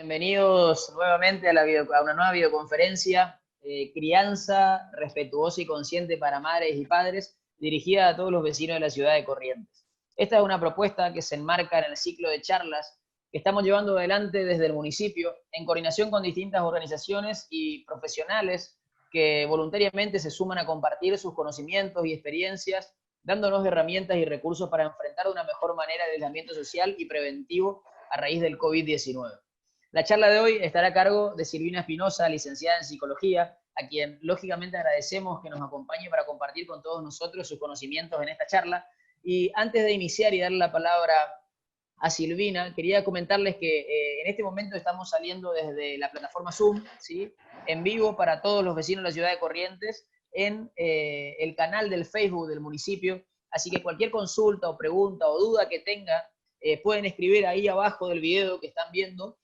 Bienvenidos nuevamente a una nueva videoconferencia, Crianza respetuosa y consciente para madres y padres, dirigida a todos los vecinos de la ciudad de Corrientes. Esta es una propuesta que se enmarca en el ciclo de charlas que estamos llevando adelante desde el municipio, en coordinación con distintas organizaciones y profesionales que voluntariamente se suman a compartir sus conocimientos y experiencias, dándonos herramientas y recursos para enfrentar de una mejor manera el aislamiento social y preventivo a raíz del COVID-19. La charla de hoy estará a cargo de Silvina Espinosa, licenciada en Psicología, a quien lógicamente agradecemos que nos acompañe para compartir con todos nosotros sus conocimientos en esta charla. Y antes de iniciar y darle la palabra a Silvina, quería comentarles que en este momento estamos saliendo desde la plataforma Zoom, ¿sí?, en vivo para todos los vecinos de la ciudad de Corrientes, en el canal del Facebook del municipio. Así que cualquier consulta o pregunta o duda que tenga, pueden escribir ahí abajo del video que están viendo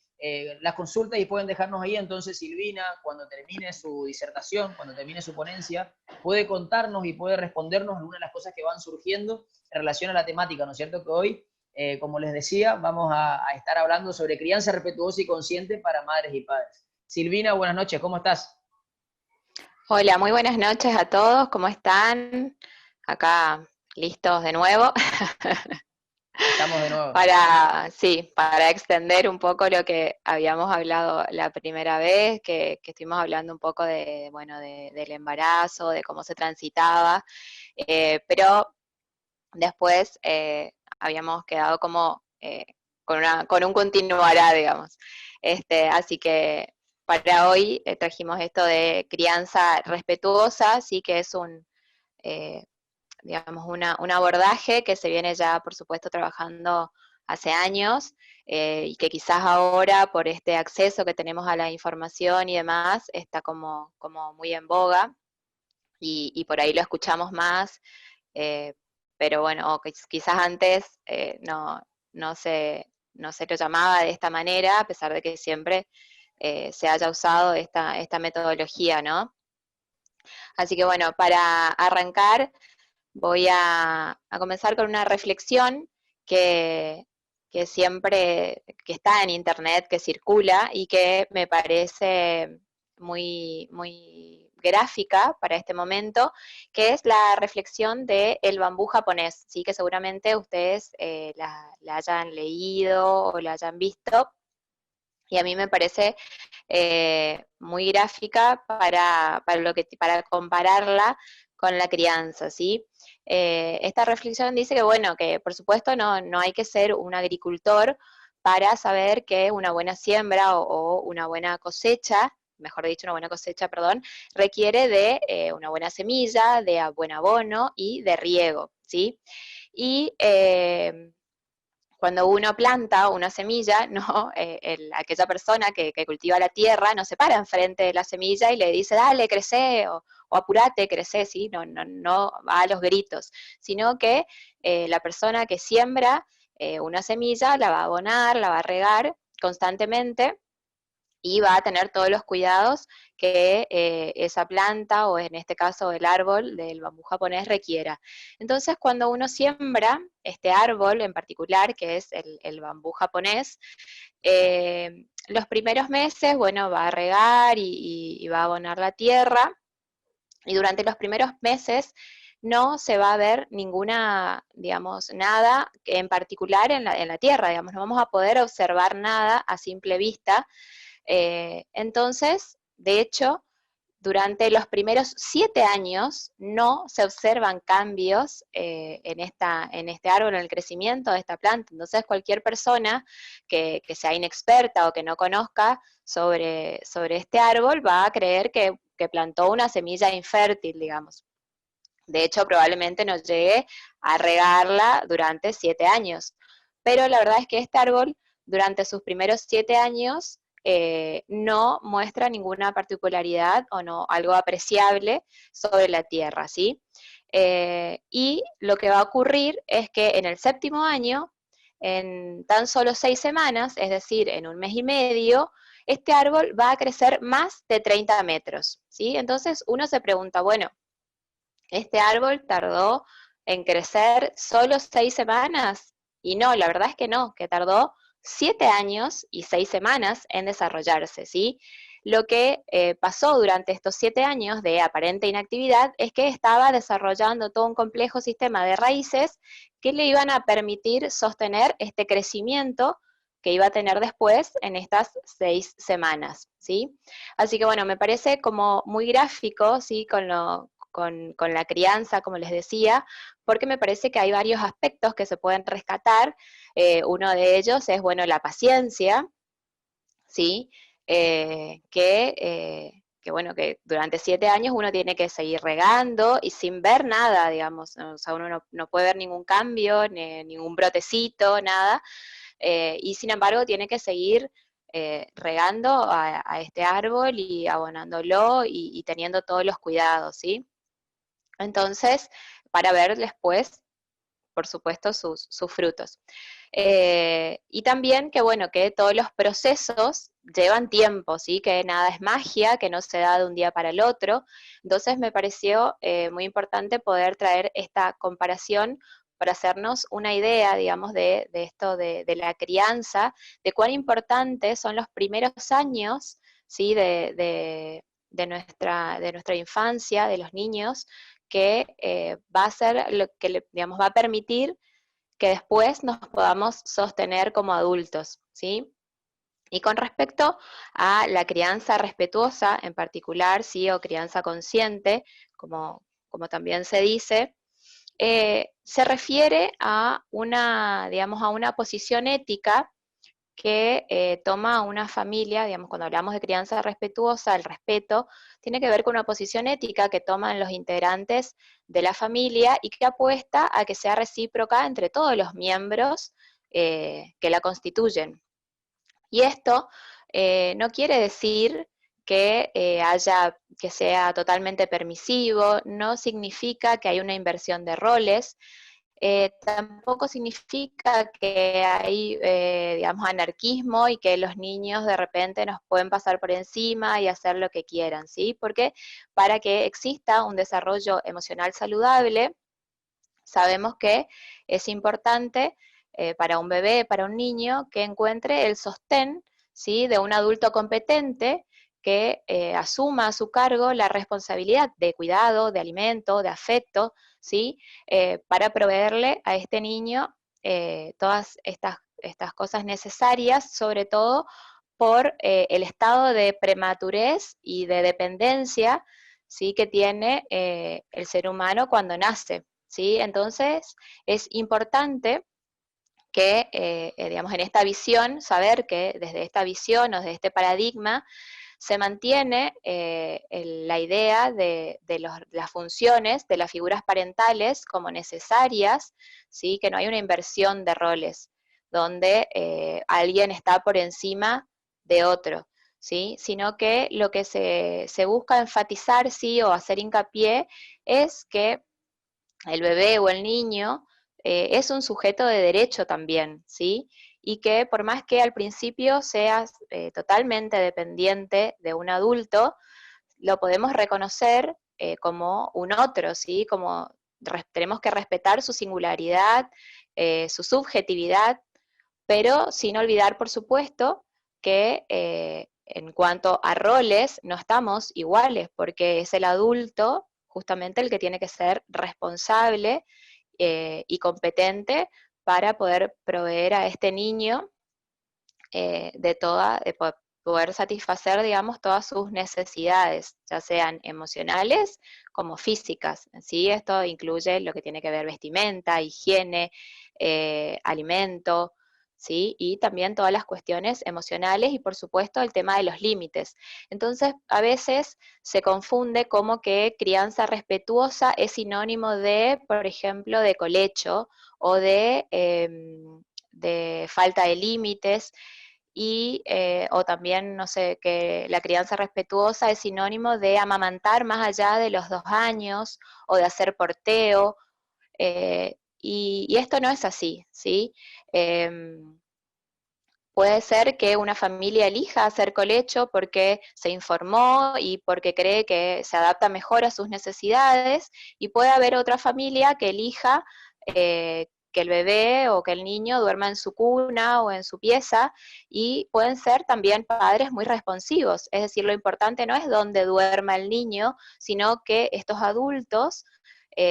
las consultas y pueden dejarnos ahí. Entonces Silvina, cuando termine su disertación, cuando termine su ponencia, puede contarnos y puede respondernos algunas de las cosas que van surgiendo en relación a la temática, ¿no es cierto? Que hoy, como les decía, vamos a estar hablando sobre crianza respetuosa y consciente para madres y padres. Silvina, buenas noches, ¿cómo estás? Hola, muy buenas noches a todos, ¿cómo están? Acá listos de nuevo Estamos de nuevo. para extender un poco lo que habíamos hablado la primera vez, que estuvimos hablando un poco de, bueno, del embarazo, de cómo se transitaba, pero después habíamos quedado como con un continuará, digamos. Así que para hoy trajimos esto de crianza respetuosa, sí, que es eh, digamos, un abordaje que se viene ya, por supuesto, trabajando hace años, y que quizás ahora, por este acceso que tenemos a la información y demás, está como muy en boga, y por ahí lo escuchamos más, eh, pero bueno, o quizás antes no se lo llamaba de esta manera, a pesar de que siempre se haya usado esta metodología, ¿no? Así que bueno, para arrancar voy a comenzar con una reflexión que, que siempre, que está en internet, que circula y que me parece muy gráfica para este momento, que es la reflexión de el bambú japonés, ¿sí? Que seguramente ustedes la hayan leído o la hayan visto, y a mí me parece muy gráfica para compararla con la crianza, ¿sí? Esta reflexión dice que, bueno, que por supuesto no hay que ser un agricultor para saber que una buena siembra o una buena cosecha, mejor dicho, una buena cosecha, perdón, requiere de una buena semilla, de buen abono y de riego, ¿sí? Y cuando uno planta una semilla, ¿no? Aquella persona que cultiva la tierra no se para enfrente de la semilla y le dice, dale, crece, o apurate, crece, ¿sí? No va a los gritos, sino que la persona que siembra una semilla la va a abonar, la va a regar constantemente, y va a tener todos los cuidados que esa planta, o en este caso el árbol del bambú japonés, requiera. Entonces, cuando uno siembra este árbol en particular, que es el bambú japonés, los primeros meses, bueno, va a regar y va a abonar la tierra, y durante los primeros meses no se va a ver ninguna, digamos, nada en particular en la tierra, digamos, no vamos a poder observar nada a simple vista. Entonces, de hecho, durante los primeros 7 años no se observan cambios en este árbol, en el crecimiento de esta planta. Entonces, cualquier persona que sea inexperta o que no conozca sobre este árbol va a creer que plantó una semilla infértil, digamos. De hecho, probablemente no llegue a regarla durante 7 años. Pero la verdad es que este árbol, durante sus primeros 7 años, no muestra ninguna particularidad o no algo apreciable sobre la tierra, ¿sí? Y lo que va a ocurrir es que en el 7.º año, en tan solo 6 semanas, es decir, en un mes y medio, este árbol va a crecer más de 30 metros, ¿sí? Entonces uno se pregunta, bueno, ¿este árbol tardó en crecer solo 6 semanas? Y no, la verdad es que no, que tardó 7 años y 6 semanas en desarrollarse, ¿sí? Lo que pasó durante estos 7 años de aparente inactividad es que estaba desarrollando todo un complejo sistema de raíces que le iban a permitir sostener este crecimiento que iba a tener después en estas 6 semanas, ¿sí? Así que bueno, me parece como muy gráfico, ¿sí? Con la crianza, como les decía, porque me parece que hay varios aspectos que se pueden rescatar. Uno de ellos es, bueno, la paciencia, ¿sí? Que bueno, que durante 7 años uno tiene que seguir regando y sin ver nada, digamos, ¿no? O sea, uno no puede ver ningún cambio, ni ningún brotecito, nada, y sin embargo tiene que seguir regando a este árbol y abonándolo y teniendo todos los cuidados, ¿sí? Entonces, para ver después, por supuesto, sus frutos. Y también que, bueno, que todos los procesos llevan tiempo, ¿sí? Que nada es magia, que no se da de un día para el otro. Entonces me pareció muy importante poder traer esta comparación para hacernos una idea, digamos, de esto de la crianza, de cuán importantes son los primeros años, ¿sí? De nuestra infancia, de los niños, que va a ser lo que, digamos, va a permitir que después nos podamos sostener como adultos, ¿sí? Y con respecto a la crianza respetuosa en particular, ¿sí? O crianza consciente, como también se dice, se refiere a una, digamos, a una posición ética que toma una familia, digamos, cuando hablamos de crianza respetuosa, el respeto tiene que ver con una posición ética que toman los integrantes de la familia y que apuesta a que sea recíproca entre todos los miembros que la constituyen. Y esto no quiere decir que sea totalmente permisivo, no significa que hay una inversión de roles, tampoco significa que hay, digamos, anarquismo y que los niños de repente nos pueden pasar por encima y hacer lo que quieran, ¿sí? Porque para que exista un desarrollo emocional saludable, sabemos que es importante para un bebé, para un niño, que encuentre el sostén, ¿sí? De un adulto competente que asuma a su cargo la responsabilidad de cuidado, de alimento, de afecto, ¿sí? Para proveerle a este niño todas estas cosas necesarias, sobre todo por el estado de prematurez y de dependencia, ¿sí? Que tiene el ser humano cuando nace, ¿sí? Entonces es importante que, digamos, en esta visión, saber que desde esta visión o desde este paradigma se mantiene la idea de las funciones de las figuras parentales como necesarias, ¿sí? Que no hay una inversión de roles, donde alguien está por encima de otro, ¿sí? Sino que lo que se busca enfatizar, sí, o hacer hincapié, es que el bebé o el niño es un sujeto de derecho también, ¿sí? Y que por más que al principio seas totalmente dependiente de un adulto, lo podemos reconocer como un otro, ¿sí? Como tenemos que respetar su singularidad, su subjetividad, pero sin olvidar, por supuesto, que en cuanto a roles no estamos iguales, porque es el adulto justamente el que tiene que ser responsable y competente para poder proveer a este niño de poder satisfacer, digamos, todas sus necesidades, ya sean emocionales como físicas, ¿sí? Esto incluye lo que tiene que ver vestimenta, higiene, alimento, ¿sí? Y también todas las cuestiones emocionales y, por supuesto, el tema de los límites. Entonces, a veces se confunde como que crianza respetuosa es sinónimo de, por ejemplo, de colecho o de falta de límites, o también, no sé, que la crianza respetuosa es sinónimo de amamantar más allá de los 2 años, o de hacer porteo, y esto no es así, ¿sí? Puede ser que una familia elija hacer colecho porque se informó y porque cree que se adapta mejor a sus necesidades, y puede haber otra familia que elija que el bebé o que el niño duerma en su cuna o en su pieza, y pueden ser también padres muy responsivos, es decir, lo importante no es dónde duerma el niño, sino que estos adultos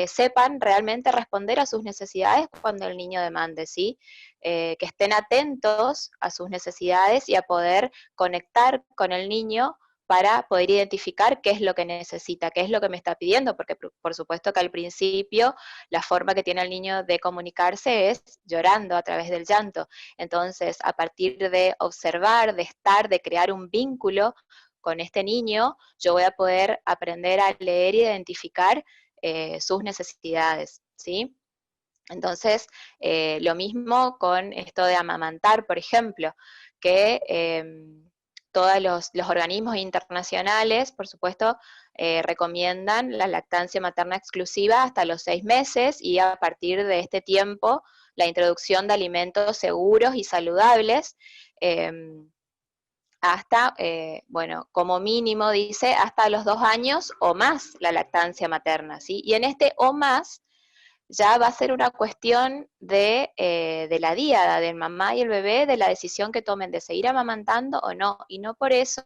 sepan realmente responder a sus necesidades cuando el niño demande, ¿sí? Que estén atentos a sus necesidades y a poder conectar con el niño para poder identificar qué es lo que necesita, qué es lo que me está pidiendo, porque por supuesto que al principio la forma que tiene el niño de comunicarse es llorando a través del llanto. Entonces, a partir de observar, de estar, de crear un vínculo con este niño, yo voy a poder aprender a leer e identificar sus necesidades, ¿sí? Entonces, lo mismo con esto de amamantar, por ejemplo, que todos los organismos internacionales, por supuesto, recomiendan la lactancia materna exclusiva hasta los 6 meses y a partir de este tiempo la introducción de alimentos seguros y saludables, hasta, bueno, como mínimo dice, hasta los 2 años o más la lactancia materna, ¿sí? Y en este o más ya va a ser una cuestión de la díada, del mamá y el bebé, de la decisión que tomen de seguir amamantando o no, y no por eso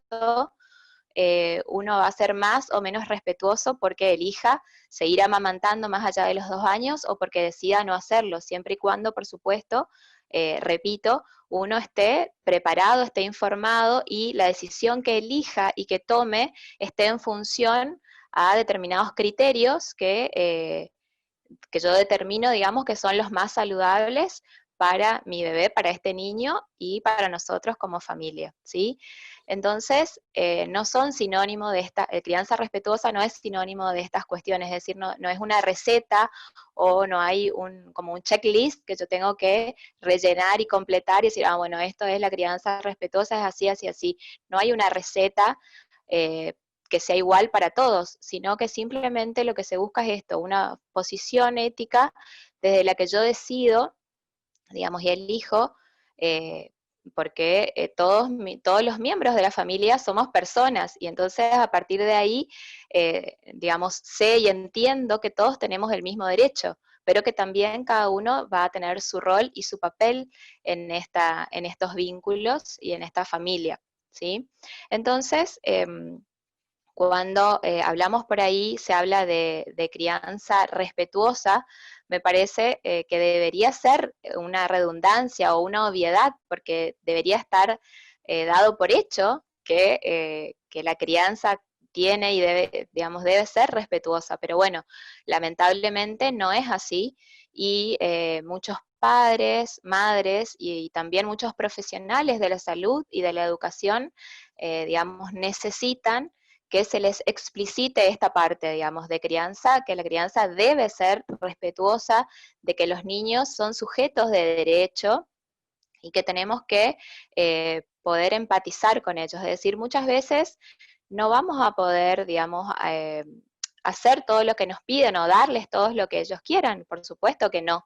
uno va a ser más o menos respetuoso porque elija seguir amamantando más allá de los 2 años o porque decida no hacerlo, siempre y cuando, por supuesto, repito, uno esté preparado, esté informado y la decisión que elija y que tome esté en función a determinados criterios que yo determino, digamos, que son los más saludables para mi bebé, para este niño y para nosotros como familia, ¿sí? Entonces, no son sinónimo de esta, crianza respetuosa no es sinónimo de estas cuestiones, es decir, no es una receta o no hay como un checklist que yo tengo que rellenar y completar y decir, ah, bueno, esto es la crianza respetuosa, es así, así, así. No hay una receta que sea igual para todos, sino que simplemente lo que se busca es esto, una posición ética desde la que yo decido, digamos, y elijo, porque todos los miembros de la familia somos personas, y entonces a partir de ahí, digamos, sé y entiendo que todos tenemos el mismo derecho, pero que también cada uno va a tener su rol y su papel en estos vínculos y en esta familia, ¿sí? Entonces, cuando hablamos por ahí, se habla de crianza respetuosa, me parece que debería ser una redundancia o una obviedad, porque debería estar dado por hecho que la crianza tiene y debe, digamos, debe ser respetuosa, pero bueno, lamentablemente no es así, y muchos padres, madres y también muchos profesionales de la salud y de la educación, digamos, necesitan que se les explicite esta parte, digamos, de crianza, que la crianza debe ser respetuosa, de que los niños son sujetos de derecho y que tenemos que poder empatizar con ellos. Es decir, muchas veces no vamos a poder, digamos, hacer todo lo que nos piden o darles todo lo que ellos quieran, por supuesto que no,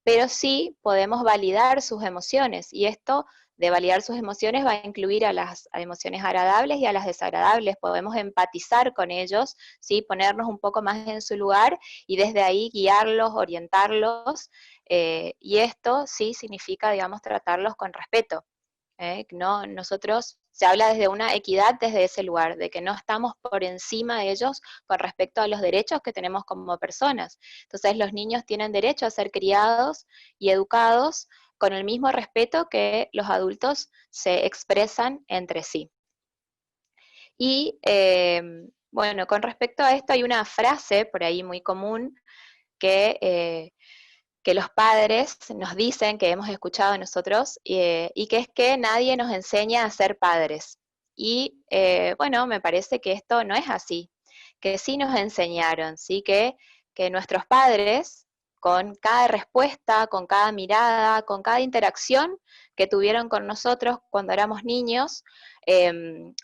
pero sí podemos validar sus emociones, y esto de validar sus emociones va a incluir a las emociones agradables y a las desagradables, podemos empatizar con ellos, ¿sí? Ponernos un poco más en su lugar y desde ahí guiarlos, orientarlos, y esto sí significa, digamos, tratarlos con respeto. No, nosotros se habla desde una equidad desde ese lugar, de que no estamos por encima de ellos con respecto a los derechos que tenemos como personas. Entonces los niños tienen derecho a ser criados y educados con el mismo respeto que los adultos se expresan entre sí. Y bueno, con respecto a esto hay una frase por ahí muy común que los padres nos dicen, que hemos escuchado nosotros, y que es que nadie nos enseña a ser padres. Y bueno, me parece que esto no es así, que sí nos enseñaron, ¿sí? Que nuestros padres, con cada respuesta, con cada mirada, con cada interacción que tuvieron con nosotros cuando éramos niños,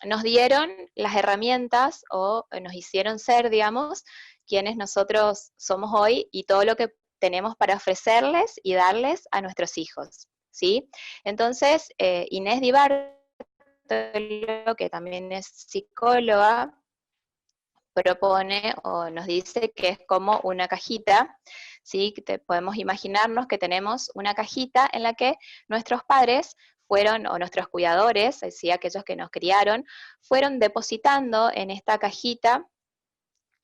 nos dieron las herramientas o nos hicieron ser, digamos, quienes nosotros somos hoy y todo lo que tenemos para ofrecerles y darles a nuestros hijos, ¿sí? Entonces, Inés Di Bartolo, que también es psicóloga, propone o nos dice que es como una cajita, ¿sí? Podemos imaginarnos que tenemos una cajita en la que nuestros padres fueron, o nuestros cuidadores, es decir, aquellos que nos criaron, fueron depositando en esta cajita,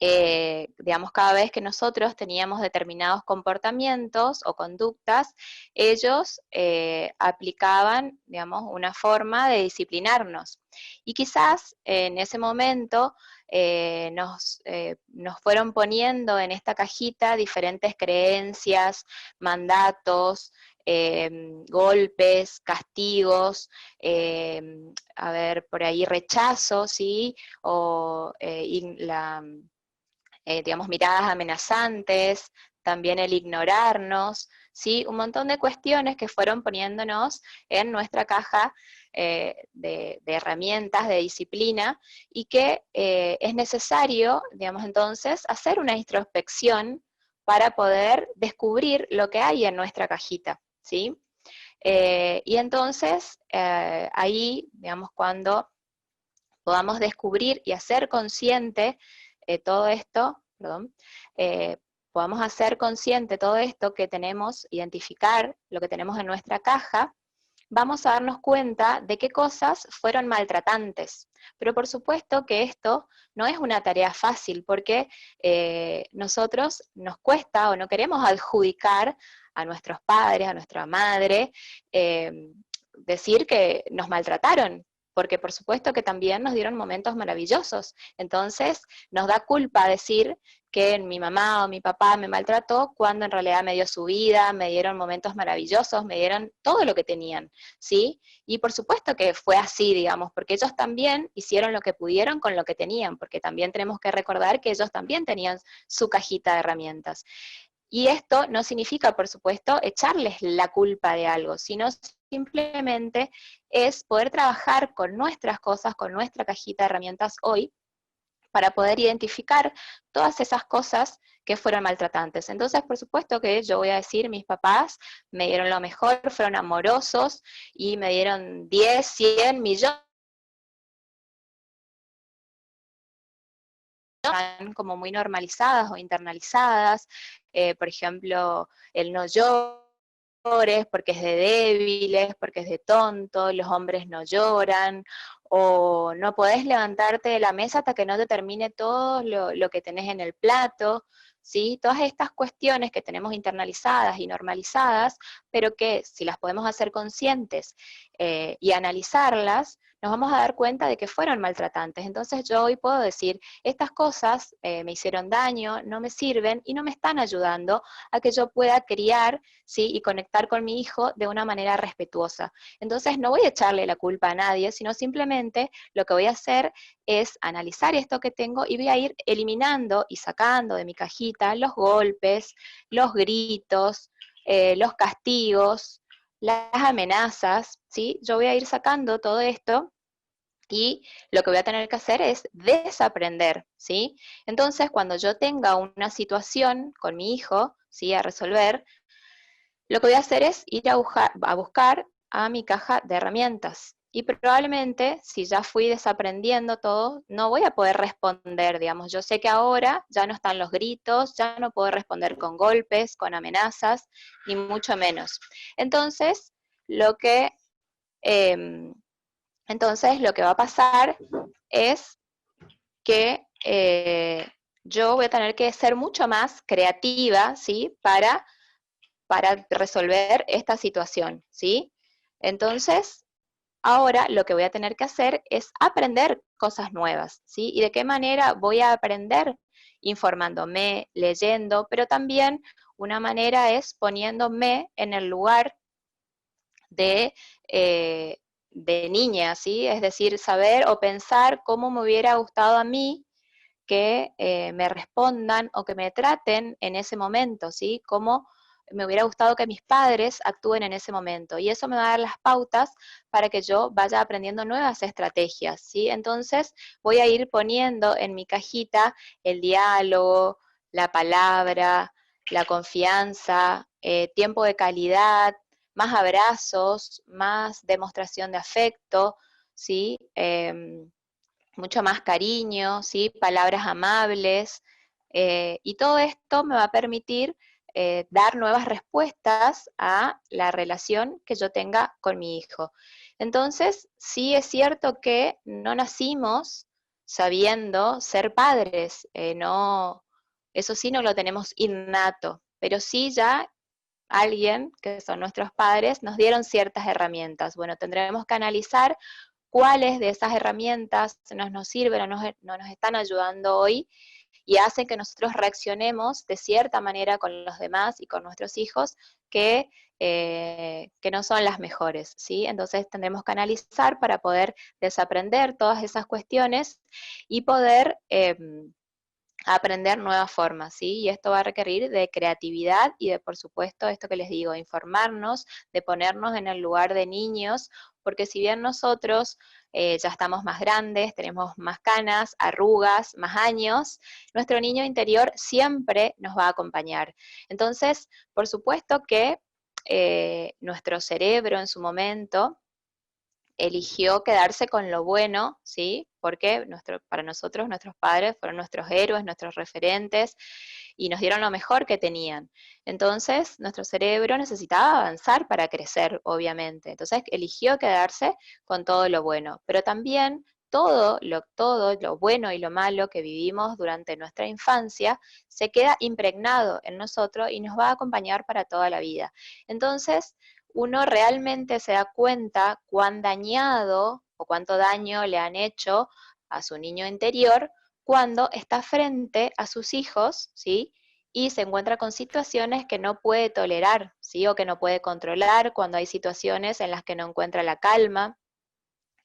digamos, cada vez que nosotros teníamos determinados comportamientos o conductas, ellos aplicaban, digamos, una forma de disciplinarnos. Y quizás en ese momento nos fueron poniendo en esta cajita diferentes creencias, mandatos, golpes, castigos, a ver, por ahí rechazo, ¿sí? O digamos, miradas amenazantes, también el ignorarnos, ¿sí? Un montón de cuestiones que fueron poniéndonos en nuestra caja de herramientas, de disciplina, y que es necesario, digamos, entonces, hacer una introspección para poder descubrir lo que hay en nuestra cajita, ¿sí? Y entonces, ahí, digamos, cuando podamos descubrir y hacer consciente todo esto, perdón, podamos hacer consciente todo esto que tenemos, identificar lo que tenemos en nuestra caja, vamos a darnos cuenta de qué cosas fueron maltratantes. Pero por supuesto que esto no es una tarea fácil, porque nosotros nos cuesta o no queremos adjudicar a nuestros padres, a nuestra madre, decir que nos maltrataron, porque por supuesto que también nos dieron momentos maravillosos. Entonces nos da culpa decir que mi mamá o mi papá me maltrató, cuando en realidad me dio su vida, me dieron momentos maravillosos, me dieron todo lo que tenían, ¿sí? Y por supuesto que fue así, digamos, porque ellos también hicieron lo que pudieron con lo que tenían, porque también tenemos que recordar que ellos también tenían su cajita de herramientas. Y esto no significa, por supuesto, echarles la culpa de algo, sino simplemente es poder trabajar con nuestras cosas, con nuestra cajita de herramientas hoy, para poder identificar todas esas cosas que fueron maltratantes. Entonces, por supuesto que yo voy a decir, mis papás me dieron lo mejor, fueron amorosos y me dieron 10, 100 millones, están como muy normalizadas o internalizadas, por ejemplo, el no llores porque es de débiles, porque es de tonto, los hombres no lloran, o no podés levantarte de la mesa hasta que no te termine todo lo que tenés en el plato, ¿sí? Todas estas cuestiones que tenemos internalizadas y normalizadas, pero que si las podemos hacer conscientes y analizarlas, nos vamos a dar cuenta de que fueron maltratantes. Entonces yo hoy puedo decir, estas cosas me hicieron daño, no me sirven y no me están ayudando a que yo pueda criar, ¿sí? Y conectar con mi hijo de una manera respetuosa. Entonces no voy a echarle la culpa a nadie, sino simplemente lo que voy a hacer es analizar esto que tengo y voy a ir eliminando y sacando de mi cajita los golpes, los gritos, los castigos, las amenazas, ¿sí? Yo voy a ir sacando todo esto y lo que voy a tener que hacer es desaprender, ¿sí? Entonces, cuando yo tenga una situación con mi hijo, ¿sí? A resolver, lo que voy a hacer es ir a buscar a mi caja de herramientas. Y probablemente, si ya fui desaprendiendo todo, no voy a poder responder, digamos. Yo sé que ahora ya no están los gritos, ya no puedo responder con golpes, con amenazas, ni mucho menos. Entonces, lo que, eh, lo que va a pasar es que yo voy a tener que ser mucho más creativa, ¿sí? Para resolver esta situación, ¿sí? Entonces, ahora lo que voy a tener que hacer es aprender cosas nuevas, ¿sí? ¿Y de qué manera voy a aprender? Informándome, leyendo, pero también una manera es poniéndome en el lugar de, de niña, ¿sí? Es decir, saber o pensar cómo me hubiera gustado a mí que me respondan o que me traten en ese momento, ¿sí? Cómo me hubiera gustado que mis padres actúen en ese momento. Y eso me va a dar las pautas para que yo vaya aprendiendo nuevas estrategias, ¿sí? Entonces voy a ir poniendo en mi cajita el diálogo, la palabra, la confianza, tiempo de calidad, más abrazos, más demostración de afecto, ¿sí? mucho más cariño, ¿sí? Palabras amables, y todo esto me va a permitir dar nuevas respuestas a la relación que yo tenga con mi hijo. Entonces, sí es cierto que no nacimos sabiendo ser padres, no, eso sí no lo tenemos innato, pero sí ya alguien, que son nuestros padres, nos dieron ciertas herramientas. Bueno, tendremos que analizar cuáles de esas herramientas nos sirven o no nos están ayudando hoy y hacen que nosotros reaccionemos de cierta manera con los demás y con nuestros hijos que no son las mejores, ¿sí? Entonces tendremos que analizar para poder desaprender todas esas cuestiones y poder aprender nuevas formas, ¿sí? Y esto va a requerir de creatividad y de, por supuesto, esto que les digo, informarnos, de ponernos en el lugar de niños, porque si bien nosotros ya estamos más grandes, tenemos más canas, arrugas, más años, nuestro niño interior siempre nos va a acompañar. Entonces, por supuesto que nuestro cerebro en su momento eligió quedarse con lo bueno, ¿sí? Porque para nosotros, nuestros padres fueron nuestros héroes, nuestros referentes, y nos dieron lo mejor que tenían. Entonces, nuestro cerebro necesitaba avanzar para crecer, obviamente. Entonces, eligió quedarse con todo lo bueno. Pero también todo lo bueno y lo malo que vivimos durante nuestra infancia se queda impregnado en nosotros y nos va a acompañar para toda la vida. Entonces, uno realmente se da cuenta cuán dañado o cuánto daño le han hecho a su niño interior cuando está frente a sus hijos, ¿sí? Y se encuentra con situaciones que no puede tolerar, ¿sí? O que no puede controlar, cuando hay situaciones en las que no encuentra la calma,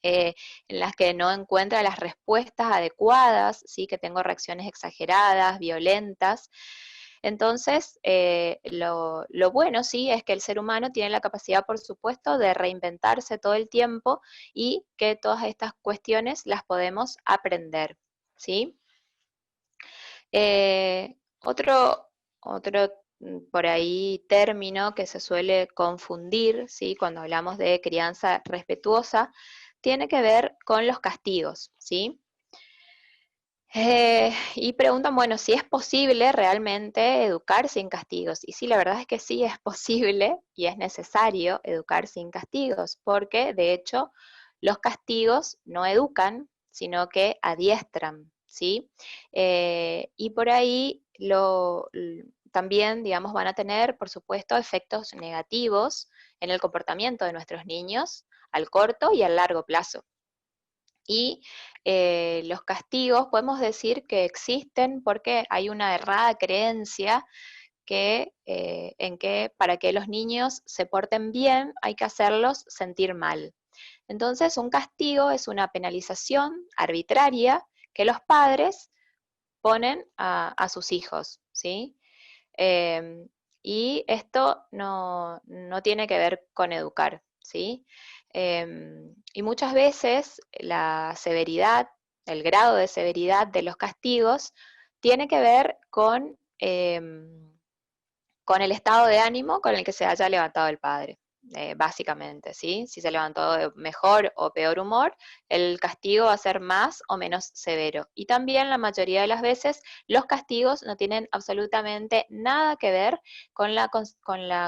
en las que no encuentra las respuestas adecuadas, ¿sí? Que tengo reacciones exageradas, violentas. Entonces, lo bueno sí es que el ser humano tiene la capacidad, por supuesto, de reinventarse todo el tiempo y que todas estas cuestiones las podemos aprender, ¿sí? Otro por ahí término que se suele confundir, ¿sí? Cuando hablamos de crianza respetuosa, tiene que ver con los castigos, ¿sí? Y preguntan, bueno, si es posible realmente educar sin castigos. Y sí, la verdad es que sí es posible y es necesario educar sin castigos, porque de hecho los castigos no educan, sino que adiestran, ¿sí? Y por ahí también, digamos, van a tener, por supuesto, efectos negativos en el comportamiento de nuestros niños al corto y al largo plazo. Y los castigos podemos decir que existen porque hay una errada creencia en que para que los niños se porten bien hay que hacerlos sentir mal. Entonces, un castigo es una penalización arbitraria que los padres ponen a sus hijos, ¿sí? Eh, y esto no tiene que ver con educar, ¿sí? Y muchas veces la severidad, el grado de severidad de los castigos tiene que ver con el estado de ánimo con el que se haya levantado el padre, básicamente, ¿sí? Si se levantó de mejor o peor humor, el castigo va a ser más o menos severo. Y también la mayoría de las veces los castigos no tienen absolutamente nada que ver con la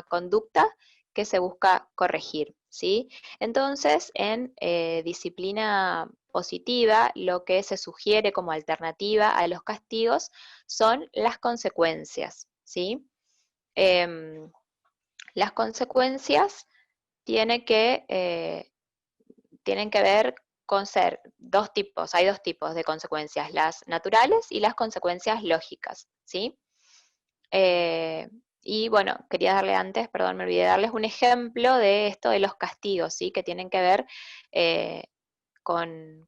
conducta que se busca corregir, ¿sí? Entonces, en disciplina positiva, lo que se sugiere como alternativa a los castigos son las consecuencias, ¿sí? Em, las consecuencias tienen tienen que ver con ser dos tipos, hay dos tipos de consecuencias, las naturales y las consecuencias lógicas, ¿sí? Eh, y bueno, quería darle antes, perdón, me olvidé de darles un ejemplo de esto de los castigos, ¿sí? Que tienen que ver eh, con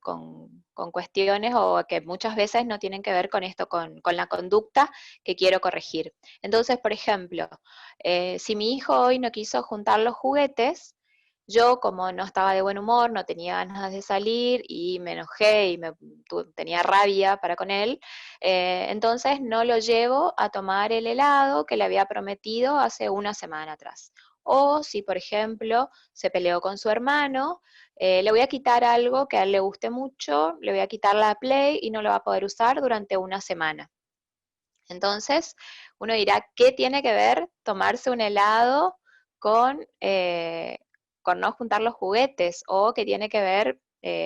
cuestiones o que muchas veces no tienen que ver con esto, con la conducta que quiero corregir. Entonces, por ejemplo, si mi hijo hoy no quiso juntar los juguetes, yo como no estaba de buen humor, no tenía ganas de salir y me enojé y tenía rabia para con él, entonces no lo llevo a tomar el helado que le había prometido hace una semana atrás. O si, por ejemplo, se peleó con su hermano, le voy a quitar algo que a él le guste mucho, le voy a quitar la Play y no lo va a poder usar durante una semana. Entonces, uno dirá, ¿qué tiene que ver tomarse un helado con no juntar los juguetes? ¿O qué tiene que ver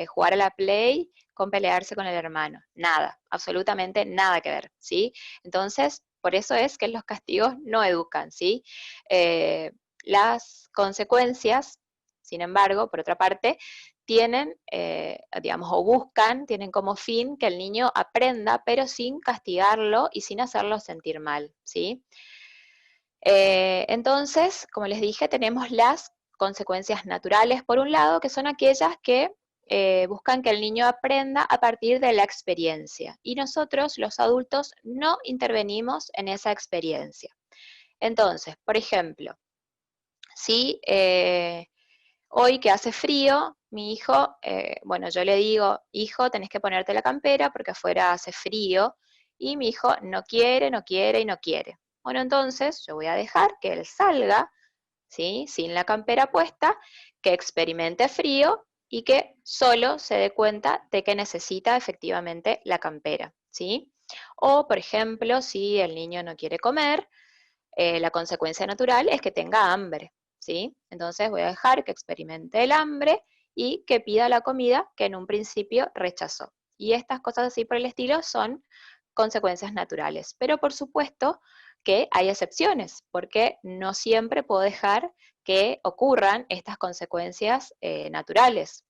jugar a la Play con pelearse con el hermano? Nada, absolutamente nada que ver, ¿sí? Entonces, por eso es que los castigos no educan, ¿sí? Las consecuencias, sin embargo, por otra parte, tienen, digamos, o buscan, tienen como fin que el niño aprenda, pero sin castigarlo y sin hacerlo sentir mal, ¿sí? Entonces, como les dije, tenemos las consecuencias naturales, por un lado, que son aquellas que buscan que el niño aprenda a partir de la experiencia. Y nosotros, los adultos, no intervenimos en esa experiencia. Entonces, por ejemplo, si hoy que hace frío, mi hijo, bueno, yo le digo, hijo, tenés que ponerte la campera porque afuera hace frío, y mi hijo no quiere, no quiere y no quiere. Bueno, entonces yo voy a dejar que él salga, ¿sí? Sin la campera puesta, que experimente frío y que solo se dé cuenta de que necesita efectivamente la campera, ¿sí? O, por ejemplo, si el niño no quiere comer, la consecuencia natural es que tenga hambre, ¿sí? Entonces voy a dejar que experimente el hambre y que pida la comida que en un principio rechazó. Y estas cosas así por el estilo son consecuencias naturales. Pero por supuesto que hay excepciones, porque no siempre puedo dejar que ocurran estas consecuencias naturales.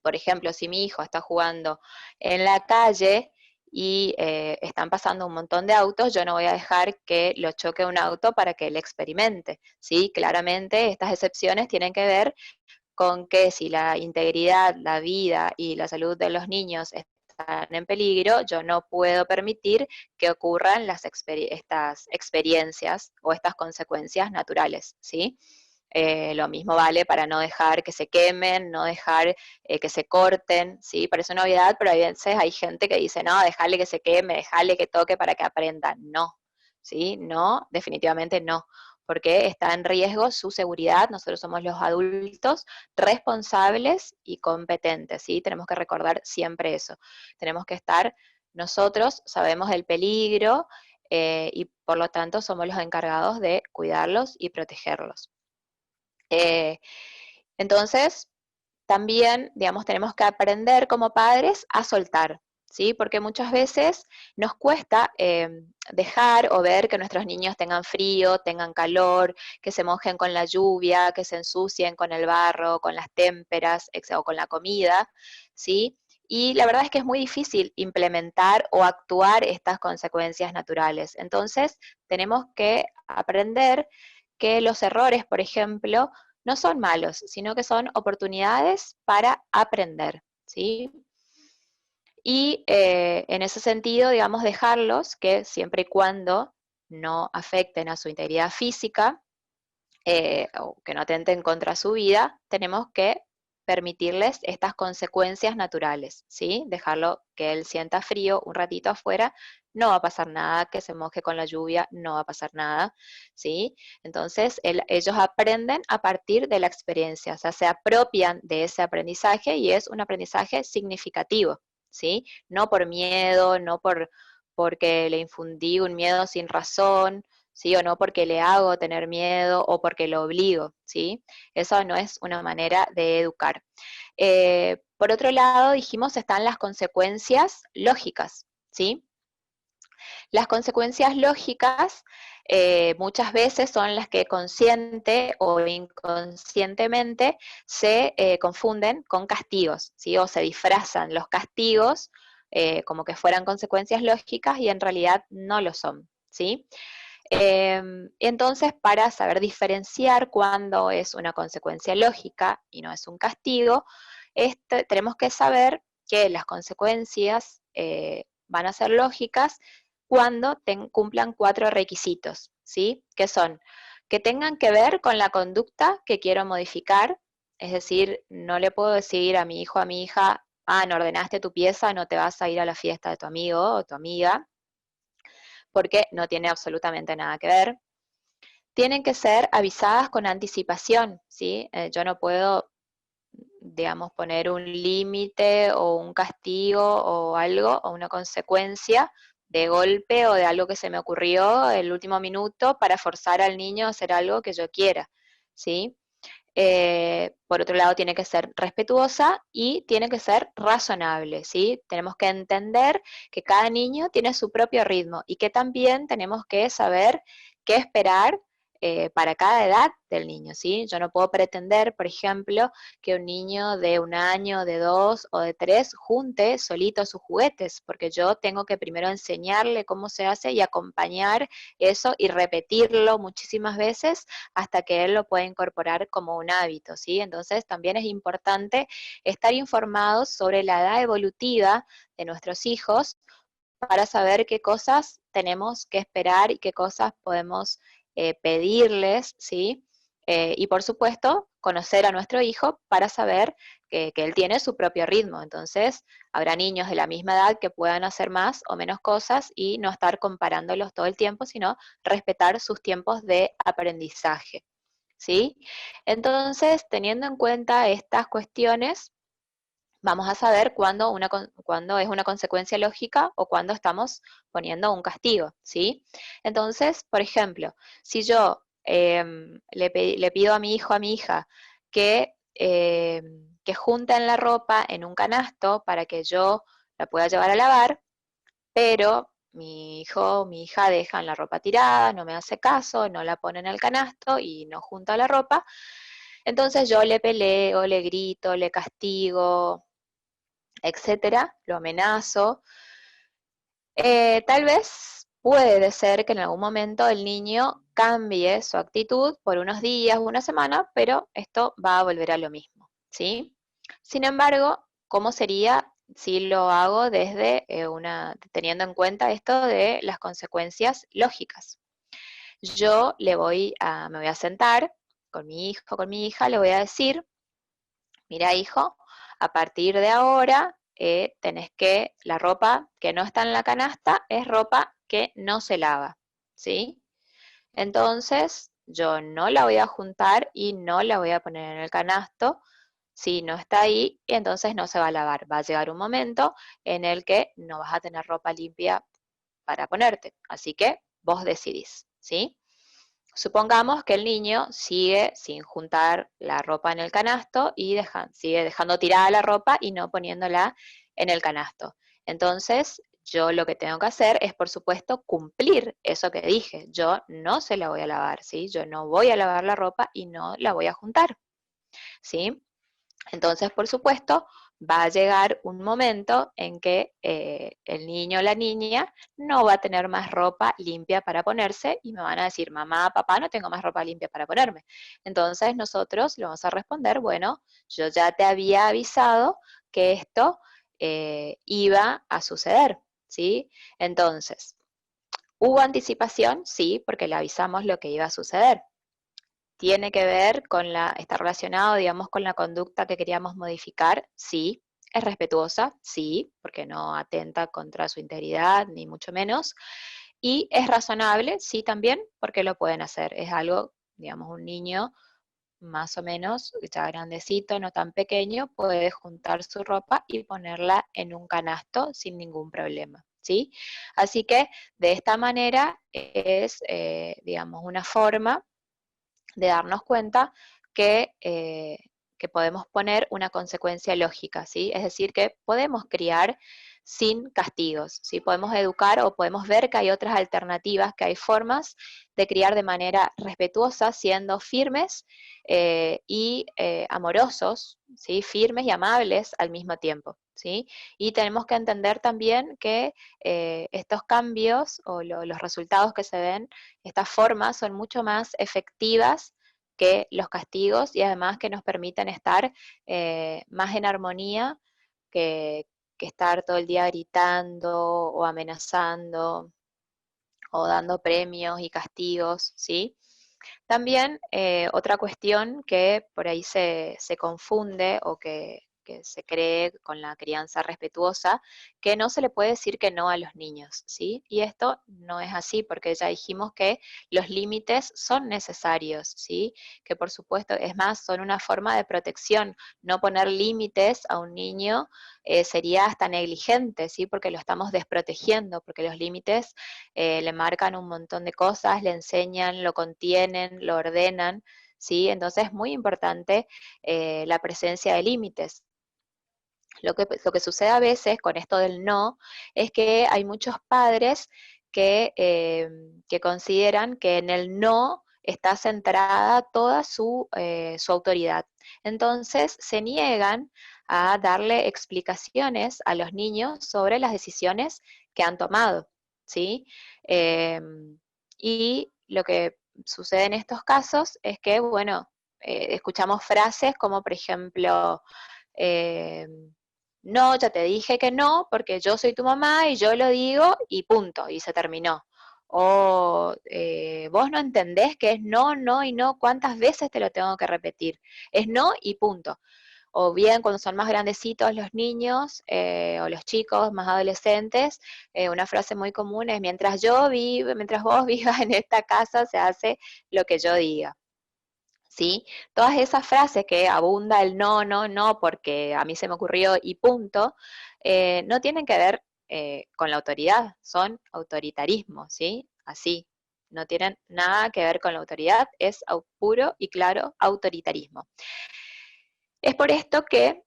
Por ejemplo, si mi hijo está jugando en la calle y están pasando un montón de autos, yo no voy a dejar que lo choque un auto para que él experimente, ¿sí? Claramente estas excepciones tienen que ver con que si la integridad, la vida y la salud de los niños están en peligro, yo no puedo permitir que ocurran estas experiencias o estas consecuencias naturales, ¿sí? Lo mismo vale para no dejar que se quemen, no dejar que se corten, ¿sí? Parece una obviedad, pero a veces hay gente que dice, no, déjale que se queme, déjale que toque para que aprenda. No, ¿sí? No, definitivamente no, porque está en riesgo su seguridad. Nosotros somos los adultos responsables y competentes, ¿sí? Tenemos que recordar siempre eso. Tenemos que estar, nosotros sabemos el peligro y por lo tanto somos los encargados de cuidarlos y protegerlos. Eh, entonces, también, digamos, tenemos que aprender como padres a soltar, ¿sí? Porque muchas veces nos cuesta dejar o ver que nuestros niños tengan frío, tengan calor, que se mojen con la lluvia, que se ensucien con el barro, con las témperas o con la comida, ¿sí? Y la verdad es que es muy difícil implementar o actuar estas consecuencias naturales. Entonces, tenemos que aprender que los errores, por ejemplo, no son malos, sino que son oportunidades para aprender, ¿sí? Y en ese sentido, digamos, dejarlos que siempre y cuando no afecten a su integridad física o que no atenten contra su vida, tenemos que permitirles estas consecuencias naturales, ¿sí? Dejarlo que él sienta frío un ratito afuera, no va a pasar nada, que se moje con la lluvia, no va a pasar nada, ¿sí? Entonces, ellos aprenden a partir de la experiencia, o sea, se apropian de ese aprendizaje y es un aprendizaje significativo, ¿sí? No por miedo, no porque le infundí un miedo sin razón, ¿sí? O no porque le hago tener miedo o porque lo obligo, ¿sí? Eso no es una manera de educar. Por otro lado, dijimos, están las consecuencias lógicas, ¿sí? Las consecuencias lógicas muchas veces son las que consciente o inconscientemente se confunden con castigos, ¿sí? O se disfrazan los castigos como que fueran consecuencias lógicas y en realidad no lo son, ¿sí? Entonces, para saber diferenciar cuándo es una consecuencia lógica y no es un castigo, tenemos que saber que las consecuencias van a ser lógicas cuando cumplan 4 requisitos, ¿sí? Que son que tengan que ver con la conducta que quiero modificar, es decir, no le puedo decir a mi hijo o a mi hija, no ordenaste tu pieza, no te vas a ir a la fiesta de tu amigo o tu amiga, porque no tiene absolutamente nada que ver. Tienen que ser avisadas con anticipación, ¿sí? Yo no puedo digamos, poner un límite o un castigo o algo, o una consecuencia de golpe o de algo que se me ocurrió el último minuto para forzar al niño a hacer algo que yo quiera, ¿sí? Por otro lado, tiene que ser respetuosa y tiene que ser razonable, ¿sí? Tenemos que entender que cada niño tiene su propio ritmo y que también tenemos que saber qué esperar para cada edad del niño, ¿sí? Yo no puedo pretender, por ejemplo, que un niño de 1 año, de 2 o de 3 junte solito sus juguetes, porque yo tengo que primero enseñarle cómo se hace y acompañar eso y repetirlo muchísimas veces hasta que él lo pueda incorporar como un hábito, ¿sí? Entonces también es importante estar informados sobre la edad evolutiva de nuestros hijos para saber qué cosas tenemos que esperar y qué cosas podemos pedirles, ¿sí? Y por supuesto, conocer a nuestro hijo para saber que él tiene su propio ritmo. Entonces, habrá niños de la misma edad que puedan hacer más o menos cosas y no estar comparándolos todo el tiempo, sino respetar sus tiempos de aprendizaje, ¿sí? Entonces, teniendo en cuenta estas cuestiones, vamos a saber cuándo es una consecuencia lógica o cuándo estamos poniendo un castigo, ¿sí? Entonces, por ejemplo, si yo le pido a mi hijo, a mi hija, que junten la ropa en un canasto para que yo la pueda llevar a lavar, pero mi hijo o mi hija dejan la ropa tirada, no me hace caso, no la ponen en el canasto y no junta la ropa, entonces yo le peleo, le grito, le castigo, etcétera, lo amenazo. Tal vez puede ser que en algún momento el niño cambie su actitud por unos días, una semana, pero esto va a volver a lo mismo, ¿sí? Sin embargo, ¿cómo sería si lo hago desde teniendo en cuenta esto de las consecuencias lógicas? Yo me voy a sentar con mi hijo, con mi hija, le voy a decir, mira hijo, a partir de ahora la ropa que no está en la canasta es ropa que no se lava, ¿sí? Entonces yo no la voy a juntar y no la voy a poner en el canasto si no está ahí, y entonces no se va a lavar. Va a llegar un momento en el que no vas a tener ropa limpia para ponerte, así que vos decidís, ¿sí? Supongamos que el niño sigue sin juntar la ropa en el canasto y sigue dejando tirada la ropa y no poniéndola en el canasto. Entonces, yo lo que tengo que hacer es, por supuesto, cumplir eso que dije. Yo no se la voy a lavar, ¿sí? Yo no voy a lavar la ropa y no la voy a juntar, ¿sí? Entonces, por supuesto, va a llegar un momento en que el niño o la niña no va a tener más ropa limpia para ponerse y me van a decir, mamá, papá, no tengo más ropa limpia para ponerme. Entonces nosotros le vamos a responder, bueno, yo ya te había avisado que esto iba a suceder, ¿sí? Entonces, ¿hubo anticipación? Sí, porque le avisamos lo que iba a suceder. ¿Tiene que ver está relacionado, digamos, con la conducta que queríamos modificar? Sí. ¿Es respetuosa? Sí, porque no atenta contra su integridad, ni mucho menos. ¿Y es razonable? Sí, también, porque lo pueden hacer. Es algo, digamos, un niño más o menos, ya grandecito, no tan pequeño, puede juntar su ropa y ponerla en un canasto sin ningún problema, ¿sí? Así que de esta manera es, digamos, una forma de darnos cuenta que podemos poner una consecuencia lógica, ¿sí? Es decir, que podemos criar sin castigos, ¿sí? Podemos educar o podemos ver que hay otras alternativas, que hay formas de criar de manera respetuosa, siendo firmes y amorosos, ¿sí? Firmes y amables al mismo tiempo, ¿sí? Y tenemos que entender también que estos cambios o los resultados que se ven, estas formas son mucho más efectivas que los castigos y además que nos permiten estar más en armonía que, que estar todo el día gritando o amenazando o dando premios y castigos, ¿sí? También otra cuestión que por ahí se confunde o que que se cree con la crianza respetuosa, que no se le puede decir que no a los niños, ¿sí? Y esto no es así, porque ya dijimos que los límites son necesarios, ¿sí? Que por supuesto, es más, son una forma de protección. No poner límites a un niño sería hasta negligente, ¿sí? Porque lo estamos desprotegiendo, porque los límites le marcan un montón de cosas, le enseñan, lo contienen, lo ordenan, ¿sí? Entonces es muy importante la presencia de límites. Lo que sucede a veces con esto del no es que hay muchos padres que consideran que en el no está centrada toda su autoridad. Entonces se niegan a darle explicaciones a los niños sobre las decisiones que han tomado, ¿sí? Eh, y lo que sucede en estos casos es que, bueno, escuchamos frases como, por ejemplo, eh, no, ya te dije que no, porque yo soy tu mamá y yo lo digo y punto, y se terminó. O vos no entendés que es no, no y no, ¿cuántas veces te lo tengo que repetir? Es no y punto. O bien cuando son más grandecitos los niños o los chicos más adolescentes, una frase muy común es mientras vos vivas en esta casa se hace lo que yo diga. ¿Sí? Todas esas frases que abunda el no, no, no, porque a mí se me ocurrió y punto, no tienen que ver con la autoridad, son autoritarismo, ¿sí? Así, no tienen nada que ver con la autoridad, es puro y claro autoritarismo. Es por esto que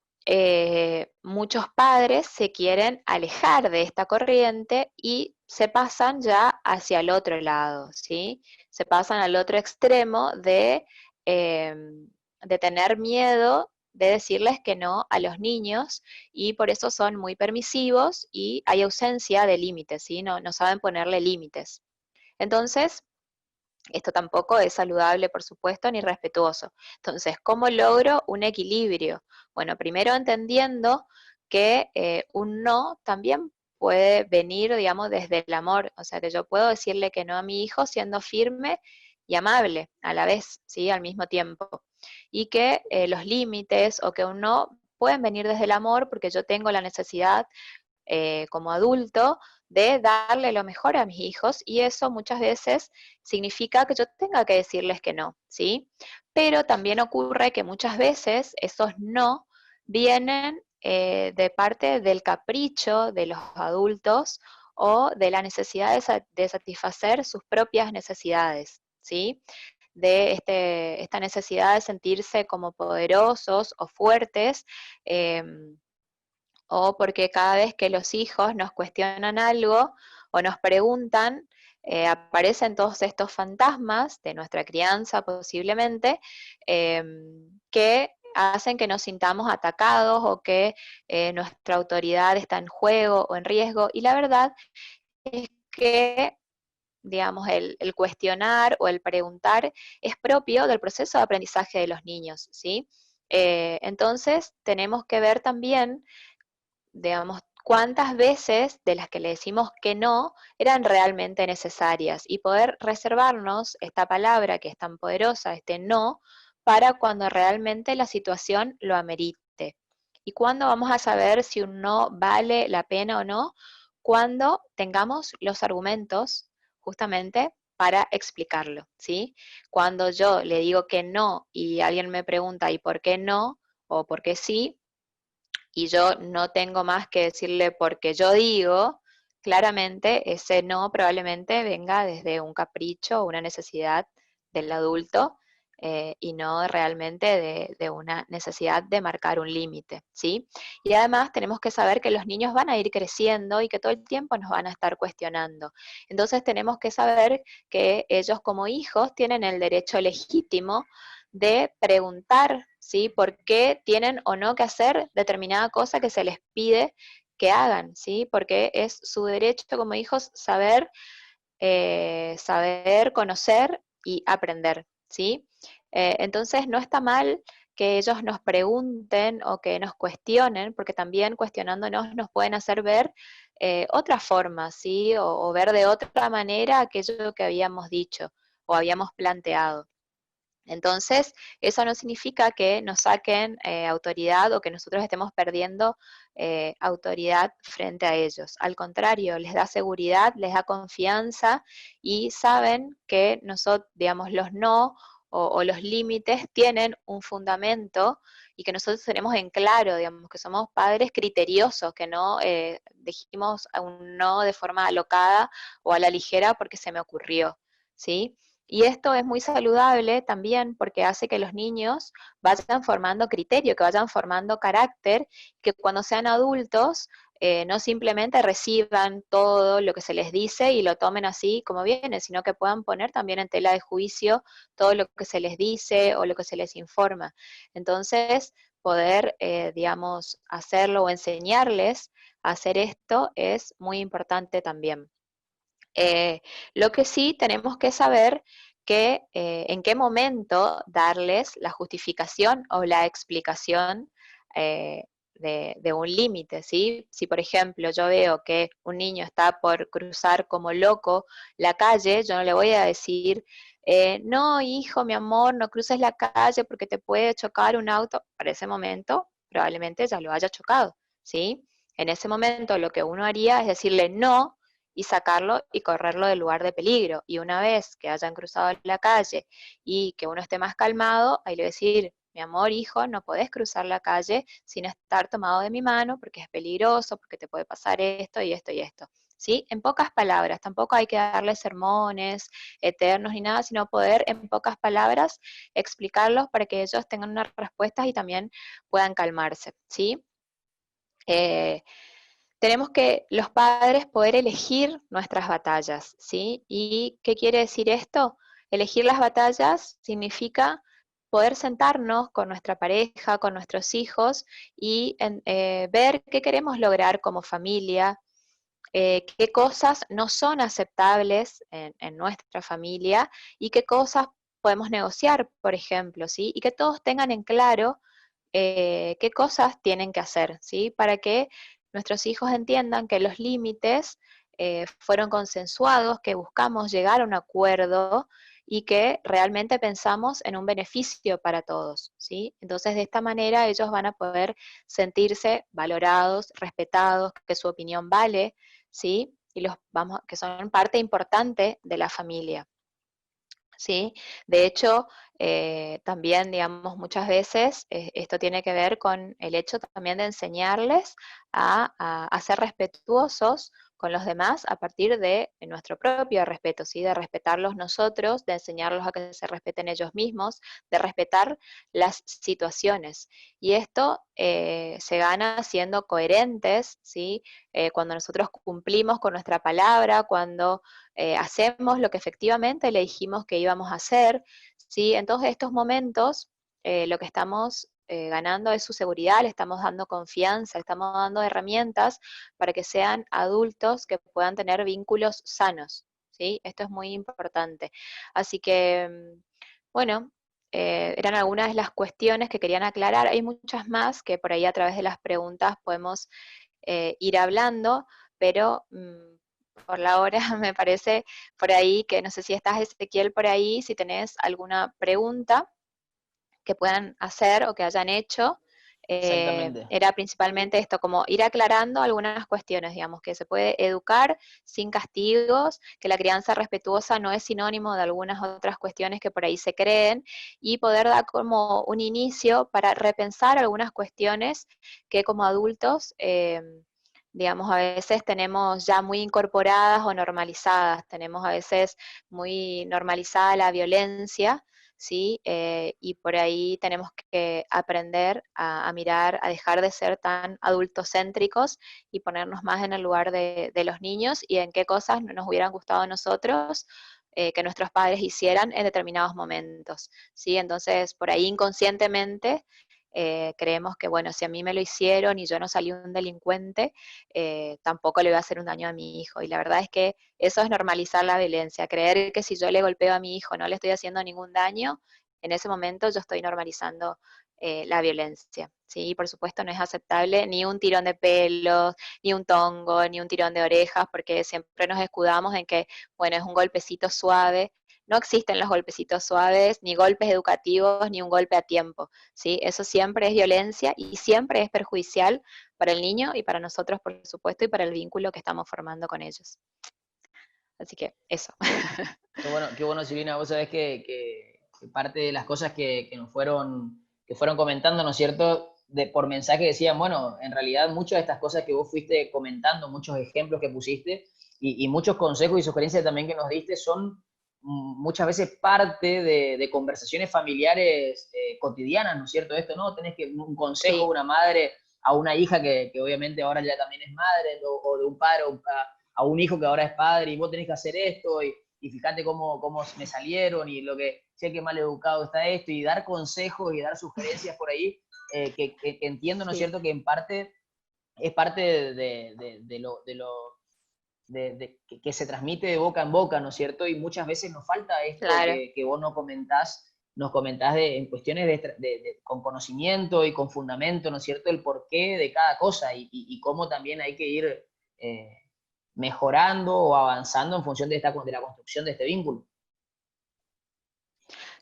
muchos padres se quieren alejar de esta corriente y se pasan ya hacia el otro lado, ¿sí? Se pasan al otro extremo eh, de tener miedo de decirles que no a los niños y por eso son muy permisivos y hay ausencia de límites, ¿sí? No saben ponerle límites. Entonces, esto tampoco es saludable, por supuesto, ni respetuoso. Entonces, ¿cómo logro un equilibrio? Bueno, primero entendiendo que un no también puede venir, digamos, desde el amor. O sea, que yo puedo decirle que no a mi hijo siendo firme y amable a la vez, ¿sí? Al mismo tiempo. Y que los límites o que un no pueden venir desde el amor porque yo tengo la necesidad como adulto de darle lo mejor a mis hijos y eso muchas veces significa que yo tenga que decirles que no, ¿sí? Pero también ocurre que muchas veces esos no vienen de parte del capricho de los adultos o de la necesidad de satisfacer sus propias necesidades, ¿sí? De esta necesidad de sentirse como poderosos o fuertes, o porque cada vez que los hijos nos cuestionan algo o nos preguntan, aparecen todos estos fantasmas de nuestra crianza posiblemente, que hacen que nos sintamos atacados o que nuestra autoridad está en juego o en riesgo. Y la verdad es que, digamos, el cuestionar o el preguntar es propio del proceso de aprendizaje de los niños, ¿sí? Entonces, tenemos que ver también, digamos, cuántas veces de las que le decimos que no eran realmente necesarias y poder reservarnos esta palabra que es tan poderosa, este no, para cuando realmente la situación lo amerite. ¿Y cuándo vamos a saber si un no vale la pena o no? Cuando tengamos los argumentos justamente para explicarlo, ¿sí? Cuando yo le digo que no y alguien me pregunta ¿y por qué no? O por qué sí, y yo no tengo más que decirle porque yo digo, claramente ese no probablemente venga desde un capricho o una necesidad del adulto y no realmente de una necesidad de marcar un límite, ¿sí? Y además tenemos que saber que los niños van a ir creciendo y que todo el tiempo nos van a estar cuestionando. Entonces tenemos que saber que ellos como hijos tienen el derecho legítimo de preguntar, ¿sí? ¿Por qué tienen o no que hacer determinada cosa que se les pide que hagan, ¿sí? Porque es su derecho como hijos saber, conocer y aprender, ¿sí? Entonces no está mal que ellos nos pregunten o que nos cuestionen, porque también cuestionándonos nos pueden hacer ver otras formas, ¿sí? O ver de otra manera aquello que habíamos dicho o habíamos planteado. Entonces, eso no significa que nos saquen autoridad o que nosotros estemos perdiendo autoridad frente a ellos. Al contrario, les da seguridad, les da confianza y saben que nosotros, digamos, los no o los límites tienen un fundamento y que nosotros tenemos en claro, digamos, que somos padres criteriosos, que no dijimos un no de forma alocada o a la ligera porque se me ocurrió, ¿sí? Y esto es muy saludable también porque hace que los niños vayan formando criterio, que vayan formando carácter, que cuando sean adultos no simplemente reciban todo lo que se les dice y lo tomen así como viene, sino que puedan poner también en tela de juicio todo lo que se les dice o lo que se les informa. Entonces, poder, digamos, hacerlo o enseñarles a hacer esto es muy importante también. Lo que sí tenemos que saber que en qué momento darles la justificación o la explicación de un límite, ¿sí? Si, por ejemplo, yo veo que un niño está por cruzar como loco la calle, yo no le voy a decir, no, hijo, mi amor, no cruces la calle porque te puede chocar un auto. Para ese momento, probablemente ya lo haya chocado, ¿sí? En ese momento lo que uno haría es decirle no, y sacarlo y correrlo del lugar de peligro. Y una vez que hayan cruzado la calle y que uno esté más calmado, ahí le voy a decir, mi amor, hijo, no podés cruzar la calle sin estar tomado de mi mano porque es peligroso, porque te puede pasar esto y esto y esto. ¿Sí? En pocas palabras, tampoco hay que darle sermones eternos ni nada, sino poder en pocas palabras explicarlos para que ellos tengan unas respuestas y también puedan calmarse, ¿sí? Eh, Tenemos que los padres poder elegir nuestras batallas, ¿sí? ¿Y qué quiere decir esto? Elegir las batallas significa poder sentarnos con nuestra pareja, con nuestros hijos y ver qué queremos lograr como familia, qué cosas no son aceptables en nuestra familia y qué cosas podemos negociar, por ejemplo, ¿sí? Y que todos tengan en claro qué cosas tienen que hacer, ¿sí? Para que nuestros hijos entiendan que los límites fueron consensuados, que buscamos llegar a un acuerdo y que realmente pensamos en un beneficio para todos, ¿sí? Entonces, de esta manera ellos van a poder sentirse valorados, respetados, que su opinión vale, ¿sí? Y que son parte importante de la familia. ¿Sí? De hecho, también, digamos, muchas veces esto tiene que ver con el hecho también de enseñarles a ser respetuosos con los demás a partir de nuestro propio respeto, ¿sí? De respetarlos nosotros, de enseñarlos a que se respeten ellos mismos, de respetar las situaciones. Y esto se gana siendo coherentes, ¿sí? Cuando nosotros cumplimos con nuestra palabra, cuando hacemos lo que efectivamente le dijimos que íbamos a hacer, ¿sí? En todos estos momentos lo que estamos ganando es su seguridad, le estamos dando confianza, le estamos dando herramientas para que sean adultos que puedan tener vínculos sanos, ¿sí? Esto es muy importante. Así que, bueno, eran algunas de las cuestiones que querían aclarar. Hay muchas más que por ahí a través de las preguntas podemos ir hablando, pero por la hora me parece por ahí que no sé si estás, Ezequiel, por ahí, si tenés alguna pregunta que puedan hacer o que hayan hecho. Exactamente. Era principalmente esto, como ir aclarando algunas cuestiones, digamos, que se puede educar sin castigos, que la crianza respetuosa no es sinónimo de algunas otras cuestiones que por ahí se creen, y poder dar como un inicio para repensar algunas cuestiones que como adultos digamos, a veces tenemos ya muy incorporadas o normalizadas, tenemos a veces muy normalizada la violencia, ¿sí? Y por ahí tenemos que aprender a mirar, a dejar de ser tan adultocéntricos y ponernos más en el lugar de los niños y en qué cosas nos hubieran gustado a nosotros que nuestros padres hicieran en determinados momentos, ¿sí? Entonces, por ahí inconscientemente creemos que, bueno, si a mí me lo hicieron y yo no salí un delincuente, tampoco le voy a hacer un daño a mi hijo. Y la verdad es que eso es normalizar la violencia, creer que si yo le golpeo a mi hijo no le estoy haciendo ningún daño, en ese momento yo estoy normalizando la violencia. ¿Sí? Y por supuesto no es aceptable ni un tirón de pelos, ni un tongo, ni un tirón de orejas, porque siempre nos escudamos en que, bueno, es un golpecito suave. no existen los golpecitos suaves, ni golpes educativos, ni un golpe a tiempo, ¿sí? Eso siempre es violencia y siempre es perjudicial para el niño y para nosotros, por supuesto, y para el vínculo que estamos formando con ellos. Así que eso. Qué bueno, Silvina, vos sabés que parte de las cosas que fueron comentando, ¿no es cierto? Por mensaje decían, bueno, en realidad muchas de estas cosas que vos fuiste comentando, muchos ejemplos que pusiste y muchos consejos y sugerencias también que nos diste son muchas veces parte de conversaciones familiares cotidianas, ¿no es cierto? Esto, ¿no? Tenés que un consejo de Sí, una madre a una hija que obviamente ahora ya también es madre, o de un padre a un hijo que ahora es padre, y vos tenés que hacer esto, y fíjate cómo me salieron, y lo que sé que mal educado está esto, y dar consejos y dar sugerencias por ahí, que entiendo, ¿no es sí, cierto?, que en parte es parte que se transmite de boca en boca, ¿no es cierto? Y muchas veces nos falta esto claro. que vos nos comentás en cuestiones con conocimiento y con fundamento, ¿no es cierto?, el porqué de cada cosa y cómo también hay que ir eh, mejorando o avanzando en función de la construcción de este vínculo.